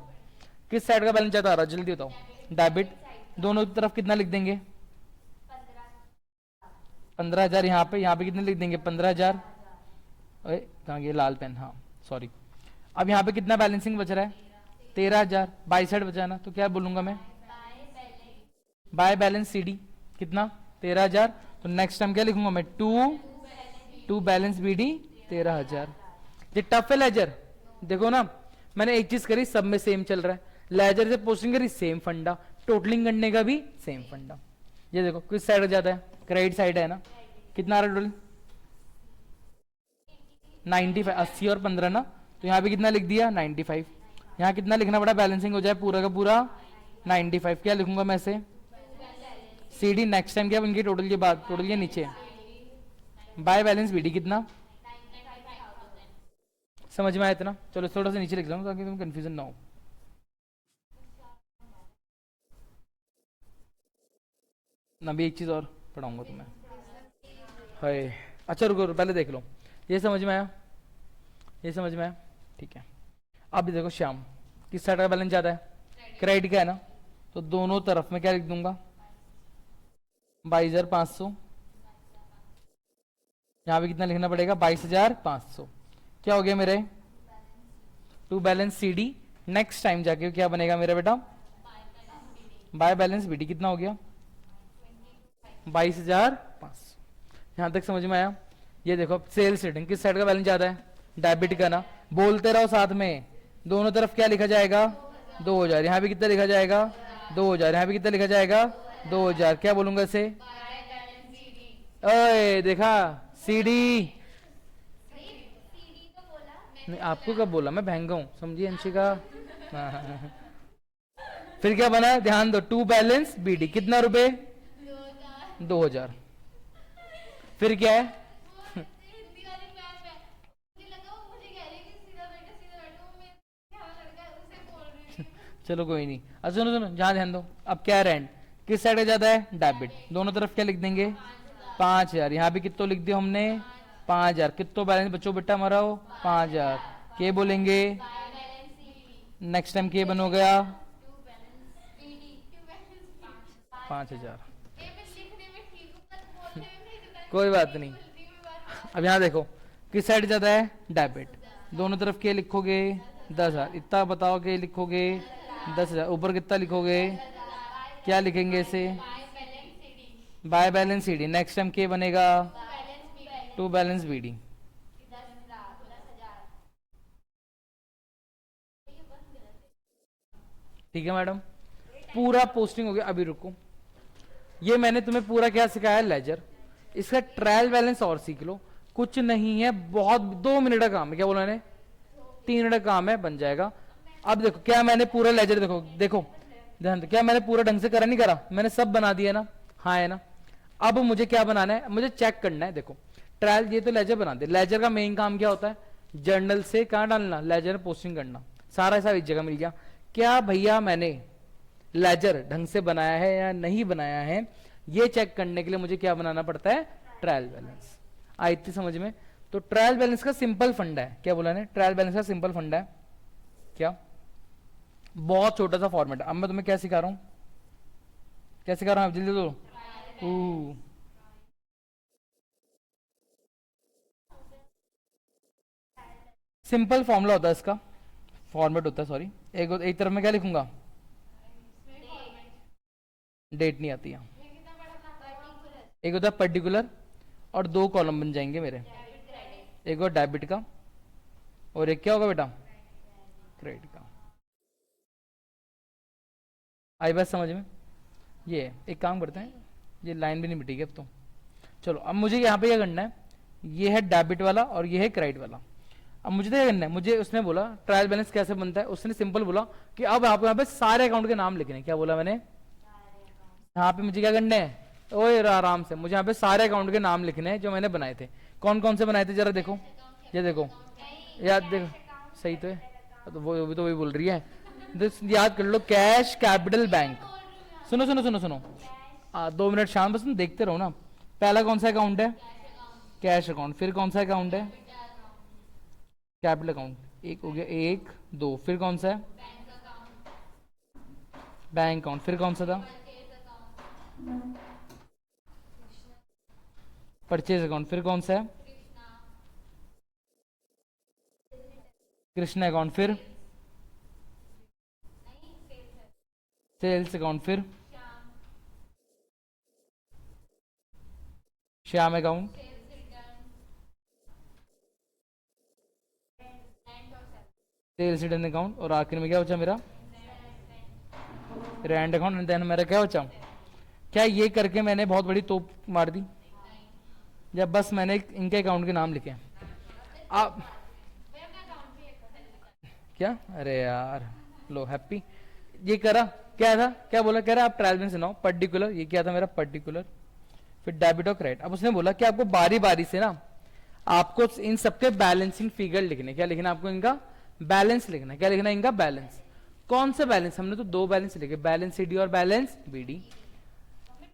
A: किस साइड का बैलेंस ज्यादा आ रहा है जल्दी बताओ? डेबिट। दोनों तरफ कितना लिख देंगे? 15,000। यहाँ पे कितने लिख देंगे? 15,000। कहाँ गया लाल पेन? हाँ सॉरी। अब यहाँ पे कितना बैलेंसिंग बच रहा है? 13,000। बाई साइड बचा ना, तो क्या बोलूंगा मैं? By balance C D. कितना? 13,000। तो नेक्स्ट टाइम क्या लिखूंगा मैं? To balance B D 13,000। ये टफ है लेजर, देखो ना मैंने एक चीज करी, सब में सेम चल रहा है। लेजर से पोस्टिंग करी, सेम फंडा। टोटलिंग करने का भी सेम फंडा। ये देखो किस साइड जाता है? क्रेडिट साइड है ना। कितना आ रहा है टोटल? 95। 80 और 15 ना, तो यहाँ पे कितना लिख दिया? 95। यहाँ कितना लिखना पड़ा? बैलेंसिंग हो जाए पूरा का पूरा 95। क्या लिखूंगा मैं इसे? सी डी। नेक्स्ट टाइम क्या बन गई टोटल की बात? टोटल के नीचे बाय बैलेंस बी डी कितना? समझ में आया इतना? चलो थोड़ा सा नीचे लिख रहा हूँ ताकि तुम कंफ्यूजन ना हो। ना भी एक चीज और पढ़ाऊंगा तुम्हें। हाय अच्छा रुको पहले देख लो, ये समझ में आया? ये समझ में आया? ठीक है। अब देखो श्याम, किस साइड का बैलेंस ज्यादा है? क्रेडिट का है ना, तो दोनों तरफ में क्या लिख दूंगा? 22,500। यहाँ पे कितना लिखना पड़ेगा? 22,500। क्या हो गया मेरे? To balance C D. Next time जाके क्या बनेगा मेरा बेटा? By balance B D. कितना हो गया? 22,500। यहां तक समझ में आया? ये देखो सेल्स रेटिंग, किस साइड का बैलेंस ज्यादा है? डेबिट का ना। बोलते रहो साथ में, दोनों तरफ क्या लिखा जाएगा? 2,000। यहाँ पे कितना लिखा जाएगा? 2,000। यहाँ पे कितना लिखा जाएगा? 2,000। क्या बोलूंगा इसे? ओए देखा? C D. नहीं आपको कब बोला? मैं भैंगा हूं, समझिए अंशिका। फिर क्या बना? ध्यान दो, टू बैलेंस बी डी। कितना रुपए? 2,000। फिर क्या है? चलो कोई नहीं। अच्छा सुनो सुनो, जहां ध्यान दो। अब क्या रेंट किस साइड का ज्यादा है? डेबिट। दोनों तरफ क्या लिख देंगे? 5,000। यहाँ भी कितो लिख दिया हमने? 5,000। कितो बैलेंस बच्चों बेटा हमारा हो? 5,000। के बोलेंगे? नेक्स्ट टाइम के बन हो गया 5,000। कोई बात नहीं। अब यहाँ देखो किस साइड ज्यादा है? डेबिट। दोनों तरफ के लिखोगे? 10,000। इतना बताओ के लिखोगे? 10,000। ऊपर कितना लिखोगे? क्या लिखेंगे इसे? By balance C D. Next time के बनेगा? To balance B D. ठीक है मैडम, पूरा पोस्टिंग हो गया। अभी रुको, ये मैंने तुम्हें पूरा क्या सिखाया? लेजर। इसका ट्रायल बैलेंस और सीख लो, कुछ नहीं है, बहुत 2 मिनट का काम है। क्या बोला मैंने? 3 मिनट का काम है, बन जाएगा। अब देखो क्या मैंने पूरा लेजर, देखो देखो ध्यान दो, क्या मैंने पूरा ढंग से करा? नहीं करा? मैंने सब बना दिया ना? हाँ है ना? अब मुझे क्या बनाना है? मुझे चेक करना है। देखो ट्रायल, ये तो लेजर बना दे। लेजर का मेन काम क्या होता है? जर्नल से कहाँ डालना? लेजर में पोस्टिंग करना। सारा ऐसा एक जगह मिल गया। क्या भैया मैंने लेजर ढंग से बनाया है या नहीं बनाया है, ये चेक करने के लिए मुझे क्या बनाना पड़ता है? Trial balance. आई थी समझ में? तो ट्रायल बैलेंस का सिंपल फंडा है। क्या बोला ने? ट्रायल बैलेंस का सिंपल फंडा है क्या? बहुत छोटा सा फॉर्मेट। अब मैं तुम्हें क्या सिखा रहा हूं? क्या सिखा रहा हूं? जल्दी दो। सिंपल फॉर्मूला होता है इसका, फॉर्मेट होता है सॉरी। एक तरफ में क्या लिखूंगा? डेट नहीं आती है। एक होता है पर्टिकुलर, और 2 कॉलम बन जाएंगे मेरे। एक और डेबिट का, और एक क्या होगा बेटा? क्रेडिट का। आई बात समझ में? ये एक काम करते हैं, ये लाइन भी नहीं मिटेगी अब तो। चलो अब मुझे यहाँ पे क्या करना है? ये है डेबिट वाला और ये है क्रेडिट वाला। अब मुझे क्या करना है? मुझे उसने बोला ट्रायल बैलेंस कैसे बनता है, उसने सिंपल बोला कि अब आपको यहाँ पे सारे अकाउंट के नाम लिखने हैं। क्या बोला मैंने? यहाँ पे मुझे क्या करना है? ओए आराम से, मुझे यहाँ पे सारे अकाउंट के नाम लिखने हैं जो मैंने बनाए थे। कौन कौन से बनाए थे जरा देखो, ये देखो, याद देखो, सही तो है? तो वो भी तो वही बोल रही है। याद कर लो, कैश कैपिटल बैंक। सुनो सुनो सुनो सुनो, 2 मिनट शाम, बस तुम देखते रहो ना। पहला कौन सा अकाउंट है? Cash account. फिर कौन सा अकाउंट है? Capital account. एक हो गया, 1 2। फिर कौन सा है? बैंक अकाउंट, फिर कौन सा था? परचेज अकाउंट, फिर कौन सा है? कृष्णा अकाउंट, फिर सेल्स अकाउंट, फिर Shyam account, sales return account, और आखिर में क्या बचा मेरा? Rand account. एंड देन मेरा क्या बचा? क्या ये करके मैंने बहुत बड़ी तोप मार दी? जब बस मैंने इनके अकाउंट के नाम लिखे आप क्या, अरे यार लो हैप्पी, ये करा क्या था, क्या बोला, कह रहा आप ट्रायल में सुनाओ पर्टिकुलर, ये क्या था मेरा पर्टिकुलर, फिर डेबिट और क्रेडिट। अब उसने बोला कि आपको बारी बारी से ना आपको इन सबके बैलेंसिंग फिगर लिखने, क्या लिखना आपको? इनका बैलेंस लिखना। क्या लिखना? इनका बैलेंस। कौन सा बैलेंस? हमने तो दो बैलेंस लिखे, बैलेंस सीडी और बैलेंस बीडी।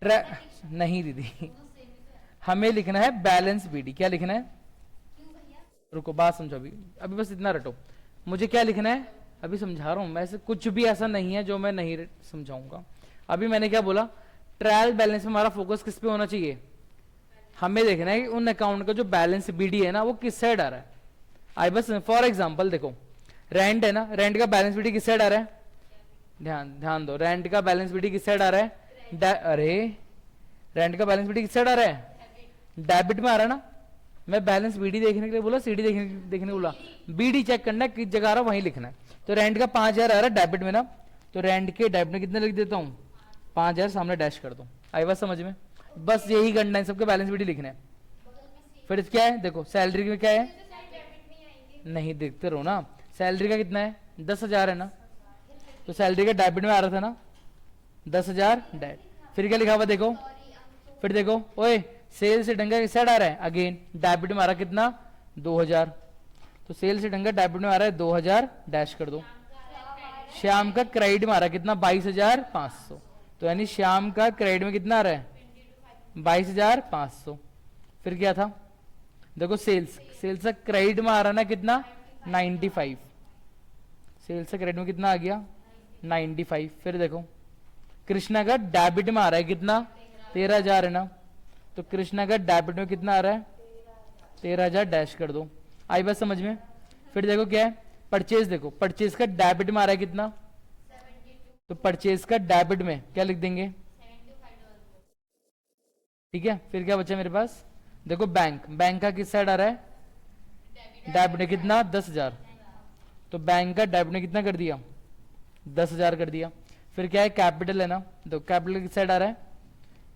A: नहीं दीदी, हमें लिखना है बैलेंस बीडी। क्या लिखना है? रुको बात समझो, अभी अभी बस इतना रटो। मुझे क्या लिखना है अभी समझा रहा हूं मैं, ऐसे कुछ भी ऐसा नहीं है जो मैं नहीं समझाऊंगा। अभी मैंने क्या बोला? ट्रायल बैलेंस में हमारा फोकस किस पे होना चाहिए? हमें देखना है कि उन अकाउंट का जो बैलेंस बीडी है ना वो किस साइड आ रहा है। आई बस फॉर एग्जांपल देखो, रेंट है ना, रेंट का बैलेंस बीडी किस साइड आ रहा है? ध्यान ध्यान दो, रेंट का बैलेंस बीडी किस साइड आ रहा है? अरे रेंट का बैलेंस बीडी किस साइड आ रहा है? डेबिट में आ रहा है ना। मैं बैलेंस बीडी देखने के लिए बोला, सीडी देखने के लिए बोला? बीडी चेक करना है किस जगह आ रहा है, वहीं लिखना है। तो रेंट का 5000 आ रहा है डेबिट में ना, तो रेंट के डेबिट में कितने लिख देता हूँ? 5000 सामने डैश कर दो। आई बात समझ में? बस यही करना है, सबके बैलेंस बीडी लिखना है। फिर क्या है देखो, सैलरी में क्या है? नहीं देखते रहो ना, सैलरी का कितना है? 10,000 है ना, तो सैलरी का डेबिट में आ रहा था ना 10,000 डेट। फिर क्या लिखा हुआ देखो, फिर देखो ओए सेल से ढंगा किस साइड आ रहा है? अगेन डेबिट में आ रहा कितना? 2000, तो सेल से ढंगा डेबिट में आ रहा है 2000 डैश कर दो। श्याम का क्रेडिट में आ रहा है कितना? 22,500, तो यानी श्याम का क्रेडिट में कितना आ रहा है? 22,500। फिर क्या था देखो, सेल्स, सेल्स का क्रेडिट में आ रहा ना कितना? 95, सेल्स का क्रेडिट में कितना आ गया? 95। फिर देखो कृष्णा का डेबिट में आ रहा है कितना? 13,000 है ना, तो कृष्णा का डेबिट में कितना आ रहा है? 13,000 डैश कर दो। आई बात समझ में? फिर देखो क्या है, परचेज देखो, परचेज का डेबिट में आ रहा है कितना? तो परचेज का डेबिट में क्या लिख देंगे? ठीक है। फिर क्या बचा मेरे पास देखो, बैंक, बैंक का किस साइड आ रहा है? डेबिट में कितना? 10,000, तो बैंक का डेबिट में कितना कर दिया? 10,000 कर दिया। फिर क्या है, कैपिटल है ना, तो कैपिटल किस साइड आ रहा है?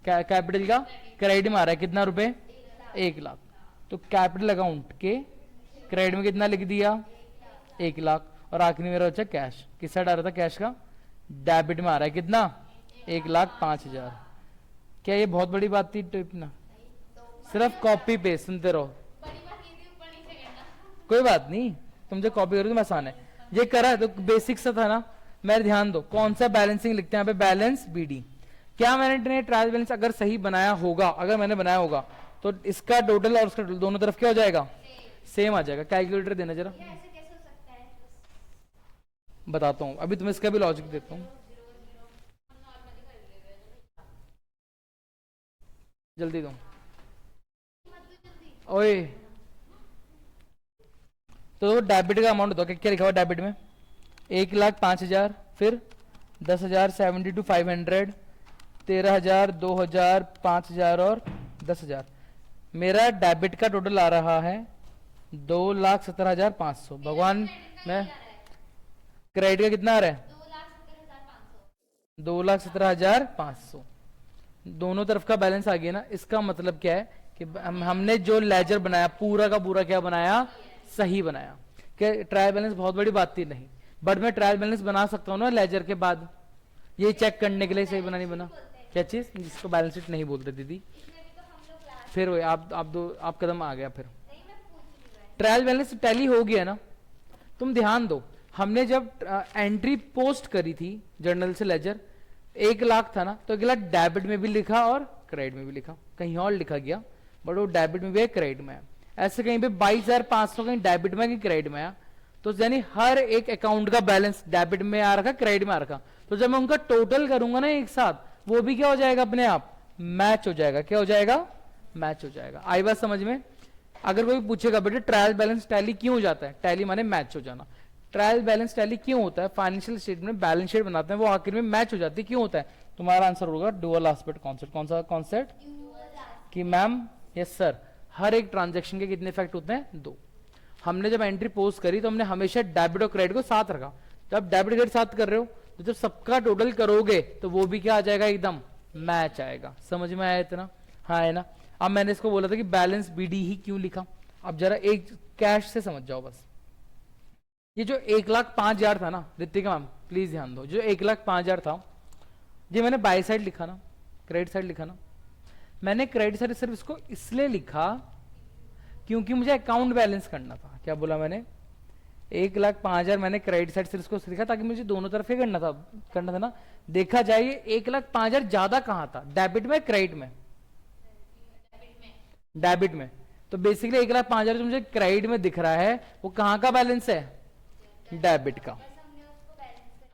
A: कैपिटल का क्रेडिट में आ रहा है कितना रुपए? 1,00,000, तो कैपिटल अकाउंट के क्रेडिट में कितना लिख दिया? 1,00,000। और आखिरी मेरा बचा कैश, किस साइड आ रहा था? कैश का डेबिट में आ रहा है कितना? 1,05,000। क्या ये बहुत बड़ी बात थी टिप ना? सिर्फ कॉपी पेस्ट सुनते रहो, कोई बात नहीं, तुम जो कॉपी करोगे तो आसान है। ये करा है तो बेसिक सा था ना। मैं ध्यान दो कौन सा बैलेंसिंग लिखते हैं यहाँ पे? Balance BD. क्या मैंने ट्रायल बैलेंस अगर सही बनाया होगा, अगर मैंने बनाया होगा तो इसका टोटल और उसका टोटल दोनों तरफ क्या हो जाएगा? सेम आ जाएगा। कैलकुलेटर देना जरा, बताता हूँ अभी तुम्हें इसका भी लॉजिक देता हूँ, जल्दी दो ओए। तो डेबिट का अमाउंट दो, क्या लिखा हुआ डेबिट में? 1,05,000, फिर 10,000, 72,500, 13,000, 2,000, 5,000 और 10,000। मेरा डेबिट का टोटल आ रहा है 2,17,500। भगवान, मैं क्रेडिट का कितना आ रहा है? 2,17,500। दोनों तरफ का बैलेंस आ गया ना। इसका मतलब क्या है कि हमने जो लेजर बनाया पूरा का पूरा क्या बनाया? सही बनाया। क्या ट्रायल बैलेंस बहुत बड़ी बात थी? नहीं, बट मैं ट्रायल बैलेंस बना सकता हूँ ना लेजर के बाद, ये चेक करने के लिए सही बना नहीं बना। क्या चीज जिसको बैलेंस शीट नहीं बोलते दीदी? फिर वो आप कदम आ गया। फिर ट्रायल बैलेंस टैली हो गया ना। तुम ध्यान दो, हमने जब एंट्री पोस्ट करी थी जर्नल से लेजर, 1,00,000 था ना, तो 1,00,000 डेबिट में भी लिखा और क्रेडिट में भी लिखा, कहीं और लिखा गया बट वो डेबिट में भी है क्रेडिट में है। ऐसे कहीं पे 22,500 कहीं डेबिट में कहीं क्रेडिट में आया, तो यानी हर एक अकाउंट का बैलेंस डेबिट में आ रखा, क्रेडिट में आ रखा, तो जब मैं उनका टोटल करूंगा ना एक साथ, वो भी क्या हो जाएगा अपने आप, मैच हो जाएगा। क्या हो जाएगा, मैच हो जाएगा। आई बात समझ में? अगर कोई पूछेगा बेटे ट्रायल बैलेंस टैली क्यों हो जाता है, टैली माने मैच हो जाना, ट्रायल बैलेंस टैली क्यों होता है, फाइनेंशियल स्टेटमेंट बैलेंस शीट बनाते हैं वो आखिर में मैच हो जाती है, क्यों होता है? तुम्हारा आंसर होगा डुअल एस्पेक्ट कॉन्सेप्ट। कौन सा कॉन्सेप्ट? कि मैम यस सर, हर एक ट्रांजेक्शन के कितने इफेक्ट होते हैं, 2। हमने जब एंट्री पोस्ट करी तो हमने हमेशा डेबिट और क्रेडिट को साथ रखा। जब डेबिट क्रेडिट साथ कर रहे हो तो जब सबका टोटल करोगे तो वो भी क्या आ जाएगा, एकदम मैच आएगा। समझ में आया इतना? हाँ है ना। अब मैंने इसको बोला था कि बैलेंस बीडी ही क्यों लिखा, अब जरा एक कैश से समझ जाओ बस। ये जो 1,05,000 था ना रितिका मैम, प्लीज ध्यान दो, जो 1,05,000 था, ये मैंने बाय साइड लिखा ना, क्रेडिट साइड लिखा ना, मैंने क्रेडिट साइड सिर्फ इसको इसलिए लिखा क्योंकि मुझे अकाउंट बैलेंस करना था। क्या बोला मैंने? 1,05,000 मैंने क्रेडिट साइड सिर्फ इसको लिखा ताकि मुझे दोनों तरफ ही करना था ना। देखा जाए ये 1,05,000 ज्यादा कहां था, डेबिट में क्रेडिट में? डेबिट में। तो बेसिकली 1,05,000 जो मुझे क्रेडिट में दिख रहा है वो कहां का बैलेंस है, डेबिट का।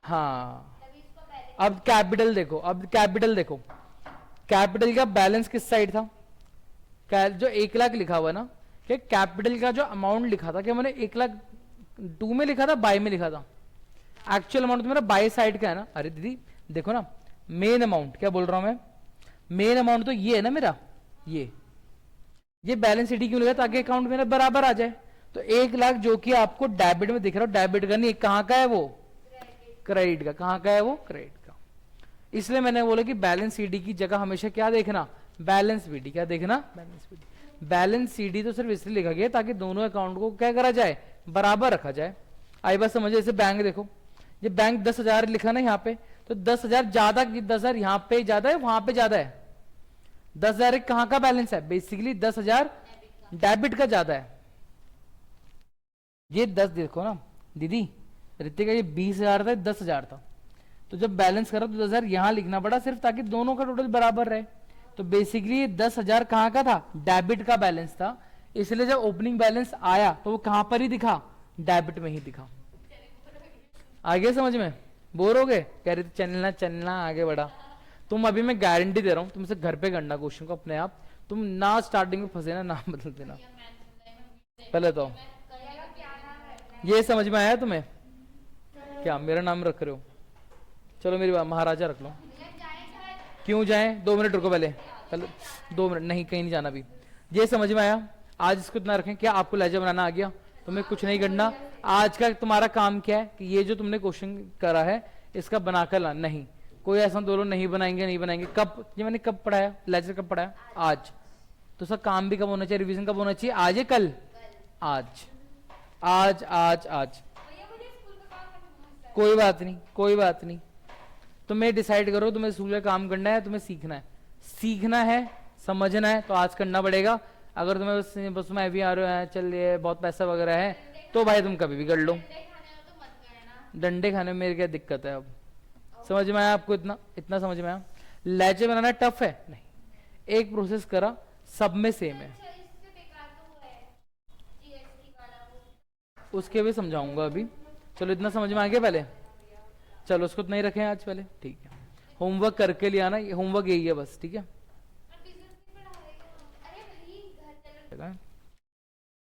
A: हाँ अब कैपिटल देखो, अब कैपिटल देखो, कैपिटल का बैलेंस किस साइड था, जो 1,00,000 लिखा हुआ ना, कि कैपिटल का जो अमाउंट लिखा था, क्या मैंने 1,02,000 में लिखा था, बाय में लिखा था? एक्चुअल अमाउंट तो मेरा बाय साइड का है ना। अरे दीदी देखो ना, मेन अमाउंट, क्या बोल रहा हूं मैं, मेन अमाउंट तो ये है ना मेरा, ये बैलेंस शीट क्यों लिखा, ताकि अकाउंट मेरा बराबर आ जाए। तो 1,00,000 जो कि आपको डेबिट में दिख रहा है, डेबिट का नहीं, कहां का है वो, क्रेडिट का। कहां का है वो, क्रेडिट का। इसलिए मैंने बोला कि बैलेंस सीडी की जगह हमेशा क्या देखना, बैलेंस बीडी। क्या देखना, बैलेंस बीडी। बैलेंस सीडी तो सिर्फ इसलिए लिखा गया ताकि दोनों अकाउंट को क्या करा जाए, बराबर रखा जाए। आई बात समझे? जैसे बैंक देखो, ये बैंक 10,000 लिखा ना यहाँ पे, तो 10,000 ज्यादा, 10,000 यहाँ पे ज्यादा है, वहां पे ज्यादा है। 10,000 कहां का बैलेंस है, बेसिकली 10,000 डेबिट का ज्यादा है। ये 10 देखो ना दीदी, ऋतिका ये 20,000 था, 10,000 था, तो जब बैलेंस करा तो 10,000 यहां लिखना पड़ा सिर्फ ताकि दोनों का टोटल बराबर रहे। तो बेसिकली 10,000 कहां का था, डेबिट का बैलेंस था, इसलिए जब ओपनिंग बैलेंस आया तो वो कहां पर ही दिखा, डेबिट में ही दिखा। आगे समझ में? बोर हो गए? कह रहे थे चलना चलना आगे बढ़ा। तुम अभी मैं गारंटी दे रहा हूं तुमसे घर पे करना क्वेश्चन को अपने आप, तुम ना स्टार्टिंग में फंसे ना, नाम बदल देना पहले तो। ये समझ में आया तुम्हें? क्या मेरा नाम रख रहे हो? चलो मेरी महाराजा रख लो। क्यों जाए, 2 मिनट रुको पहले, 2 मिनट नहीं, कहीं नहीं जाना अभी। ये समझ में आया? आज इसको इतना रखें। क्या आपको लहजा बनाना आ गया? तुम्हें कुछ नहीं करना। आज का तुम्हारा काम क्या है कि ये जो तुमने क्वेश्चन करा है इसका बनाकर ला। नहीं कोई ऐसा बोलो नहीं बनाएंगे, नहीं बनाएंगे। कब, ये मैंने कब पढ़ाया, लेक्चर कब पढ़ाया? आज। तो उसका काम भी कब होना चाहिए, रिवीजन कब होना चाहिए? आज है कल? आज आज आज आज। कोई बात नहीं, कोई बात नहीं, तुम्हें डिसाइड करो तुम्हें स्कूल का काम करना है, तुम्हें सीखना है, सीखना है, समझना है तो आज करना पड़ेगा। अगर तुम्हें बस में अभी आ रहे हैं, चल ये बहुत पैसा वगैरह है, तो भाई तुम कभी भी कर लो। डंडे खाने में मेरी क्या दिक्कत है? अब समझ में आया आपको? इतना इतना समझ में आया? लहजे बनाना टफ है? नहीं, एक प्रोसेस करा, सब में सेम है। उसके भी समझाऊंगा अभी। चलो इतना समझ में आ गया पहले? चलो उसको तो नहीं रखें आज पहले, ठीक है। होमवर्क करके ले आना, होमवर्क यही है बस, ठीक है।